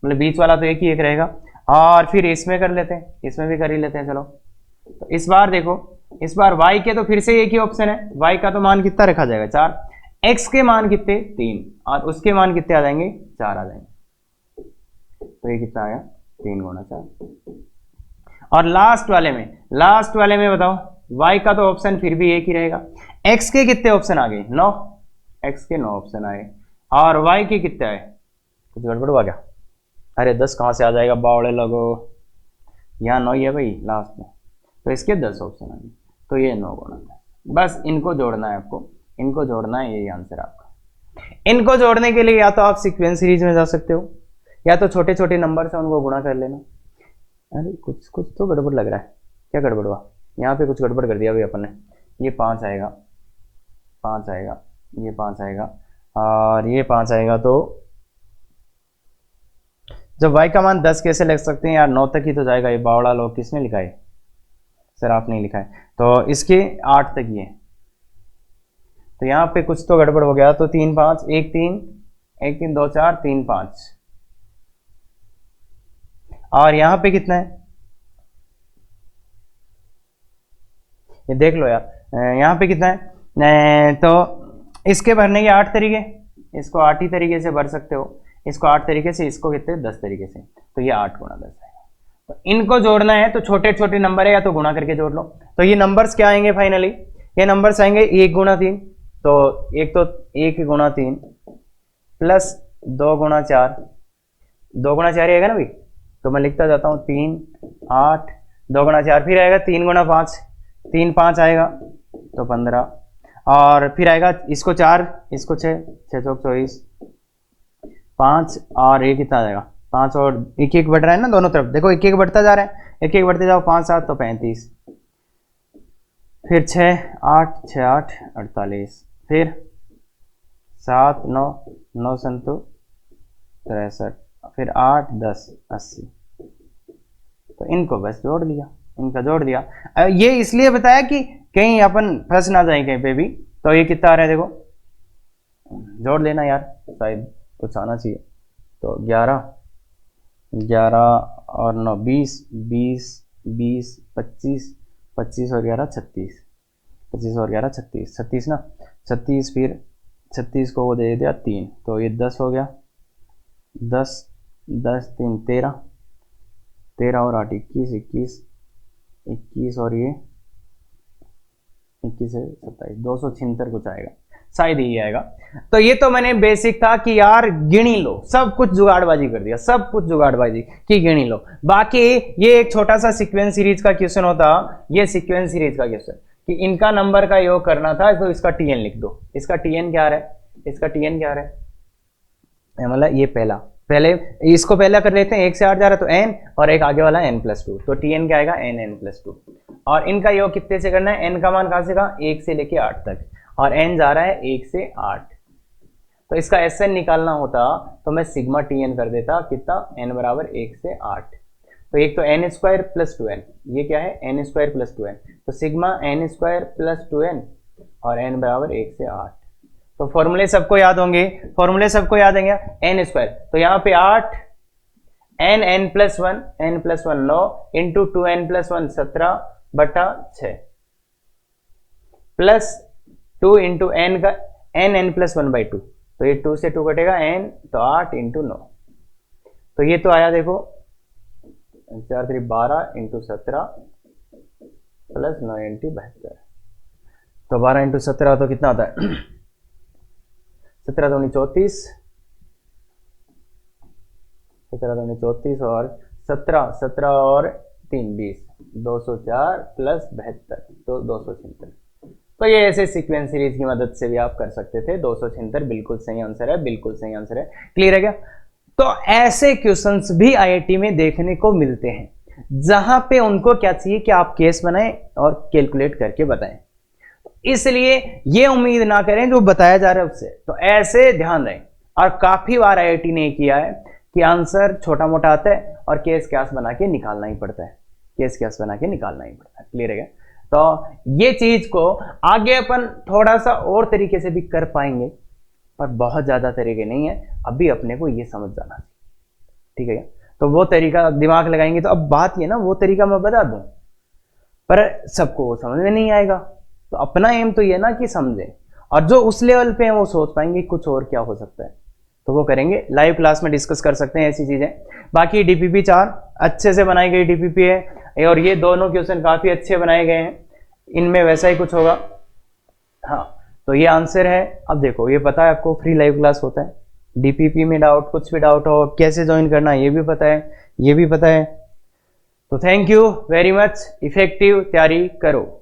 मतलब बीच वाला तो एक ही एक रहेगा। और फिर इसमें कर लेते हैं, इसमें भी कर ही लेते हैं, चलो। तो इस बार देखो, इस बार y के तो फिर से एक ही ऑप्शन है, y का तो मान कितना रखा जाएगा? 4, x के मान कितने? 3, और उसके मान कितने आ जाएंगे? 4 आ जाएंगे। तो ये कितना आया? 3 गुणा 4। और लास्ट वाले में बताओ, y का तो ऑप्शन फिर भी एक ही रहेगा। x के कितने ऑप्शन आ गए? 9, x के 9 ऑप्शन आए। और y के कितने आए? कुछ गड़बड़ हुआ क्या? अरे 10 कहाँ से आ जाएगा, बावड़े लगो, यहाँ 9 ही है भाई लास्ट में, तो इसके 10 ऑप्शन आ गए, तो ये 9 गुणा है। बस इनको जोड़ना है आपको, इनको जोड़ना है, यही आंसर आपका। इनको जोड़ने के लिए या तो आप सीक्वेंस सीरीज में जा सकते हो, या तो छोटे छोटे नंबर से उनको गुणा कर लेना। अरे कुछ तो गड़बड़ लग रहा है, क्या गड़बड़ हुआ? यहाँ पे कुछ गड़बड़ कर दिया भाई अपन ने। ये 5 आएगा, 5 आएगा, ये 5 आएगा और ये 5 आएगा, तो जब y का मान 10 कैसे लिख सकते हैं यार? 9 तक ही तो जाएगा। ये बावड़ा लोग किसने लिखा है? सर आपने लिखा है, तो इसके 8 तक ही है, तो यहाँ पे कुछ तो गड़बड़ हो गया। तो 3 5 1 3 1 3 2 4 3 5, और यहाँ पे कितना है ये देख लो यार, यहाँ पे कितना है? तो इसके भरने के 8 तरीके, इसको 8 ही तरीके से भर सकते हो, इसको 8 तरीके से, इसको कितने 10 तरीके से, तो ये 8 गुणा 10 है। तो इनको जोड़ना है तो छोटे छोटे नंबर है, या तो गुणा करके जोड़ लो। तो ये नंबर्स क्या आएंगे फाइनली? ये नंबर्स आएंगे 1 गुणा 3, तो 1 गुणा 3 प्लस 2 गुणा 4, 2 गुणा 4 आएगा ना भाई, तो मैं लिखता जाता हूँ 3 8, 2 गुणा 4 फिर आएगा 3 गुणा 5, 3 5 आएगा तो 15, और फिर आएगा इसको 4 इसको 6, 6 चौक 24, 5 और 1 कितना आ जाएगा? 5 और 1 1 बढ़ रहा है ना दोनों तरफ, देखो 1 1 बढ़ता जा रहा है, 1 1 बढ़ते जाओ, 5 7 तो 35, फिर 6 8 6 8 48, फिर 7 9 9 सन्तु 63, फिर 8 10 80। तो इनको बस जोड़ दिया, इनका जोड़ दिया। ये इसलिए बताया कि कहीं अपन फंस ना जाए कहीं पे भी। तो ये कितना आ रहा है देखो, जोड़ लेना यार, शायद कुछ आना चाहिए। तो 11 11 और 9 20 20 20 25 25 और 11 36, 25 और 11 36, 36 ना, 36, फिर 36 को वो दे दिया 3, तो ये 10 हो गया, 10 10 3 13, 13 और 8 21 21 21 और ये 21 है 27, 276 कुछ आएगा, शायद यही आएगा। तो ये तो मैंने बेसिक था कि यार गिनी लो, सब कुछ जुगाड़बाजी कर दिया, सब कुछ जुगाड़बाजी की गिनी लो। बाकी ये एक छोटा सा सीक्वेंस सीरीज का क्वेश्चन होता, ये सीक्वेंस सीरीज का क्वेश्चन कि इनका नंबर का योग करना था, तो इसका टीएन लिख दो। इसका टीएन क्या आ रहा है? इसका टीएन क्या आ रहा है? मतलब ये पहले इसको पहला कर लेते हैं, 1 से 8 जा रहा है तो n, और एक आगे वाला n+2, तो tn क्या आएगा? n+2। और इनका योग कितने से करना है? n का मान कहां से का? 1 से लेके 8 तक, और n जा रहा है 1 से 8। तो इसका Sn निकालना होता तो मैं सिग्मा tn कर देता, कितना? n बराबर 1 से 8। तो एक तो n² + 2n, ये क्या है? n² + 2n, तो सिग्मा n² + 2n, और n बराबर 1 से 8। तो फॉर्मूले सबको याद होंगे, फॉर्मूले सबको याद होंगे, n², तो यहाँ पे 8 n+1 9 इंटू 2n+1 17 बटा 6 प्लस 2 इंटू n का n+1/2, तो ये 2 से 2 कटेगा n, तो 8 इंटू 9, तो ये तो आया देखो 4 3 12 इंटू 17 प्लस 9 इंटू 72, तो 12 इंटू 17 तो कितना होता है? 17 दूनी 34, 17 दूनी 34 और 17 और 3 20, 204 प्लस 72, तो 276। तो ये ऐसे सीक्वेंस सीरीज की मदद से भी आप कर सकते थे। 276 बिल्कुल सही आंसर है, बिल्कुल सही आंसर है। क्लियर है क्या? तो ऐसे क्वेश्चंस भी आईआईटी में देखने को मिलते हैं, जहां पे उनको क्या चाहिए कि आप केस बनाएं और कैलकुलेट करके बताएं। इसलिए ये उम्मीद ना करें जो बताया जा रहा है उससे, तो ऐसे ध्यान दें। और काफी बार आईआईटी ने किया है कि आंसर छोटा मोटा आता है और केस क्यास बना के निकालना ही पड़ता है, केस क्यास बना के निकालना ही पड़ता है। क्लियर है? तो ये चीज को आगे अपन थोड़ा सा और तरीके से भी कर पाएंगे, पर बहुत ज्यादा तरीके नहीं है, अभी अपने को ये समझ जाना चाहिए। ठीक है? तो वो तरीका दिमाग लगाएंगे। तो अब बात ये ना, वो तरीका मैं बता दूं पर सबको वो समझ में नहीं आएगा, तो अपना एम तो ये ना कि समझें, और जो उस लेवल पे है वो सोच पाएंगे कुछ और क्या हो सकता है। तो वो करेंगे, लाइव क्लास में डिस्कस कर सकते हैं ऐसी चीज़ें। बाकी DPP 4 अच्छे से बनाई गई DPP है, और ये दोनों क्वेश्चन काफ़ी अच्छे बनाए गए हैं, इनमें वैसा ही कुछ होगा। हाँ, तो ये आंसर है। अब देखो, ये पता है आपको फ्री लाइव क्लास होता है, DPP में डाउट, कुछ भी डाउट हो कैसे ज्वाइन करना है ये भी पता है, ये भी पता है। तो thank you very much, effective तैयारी करो।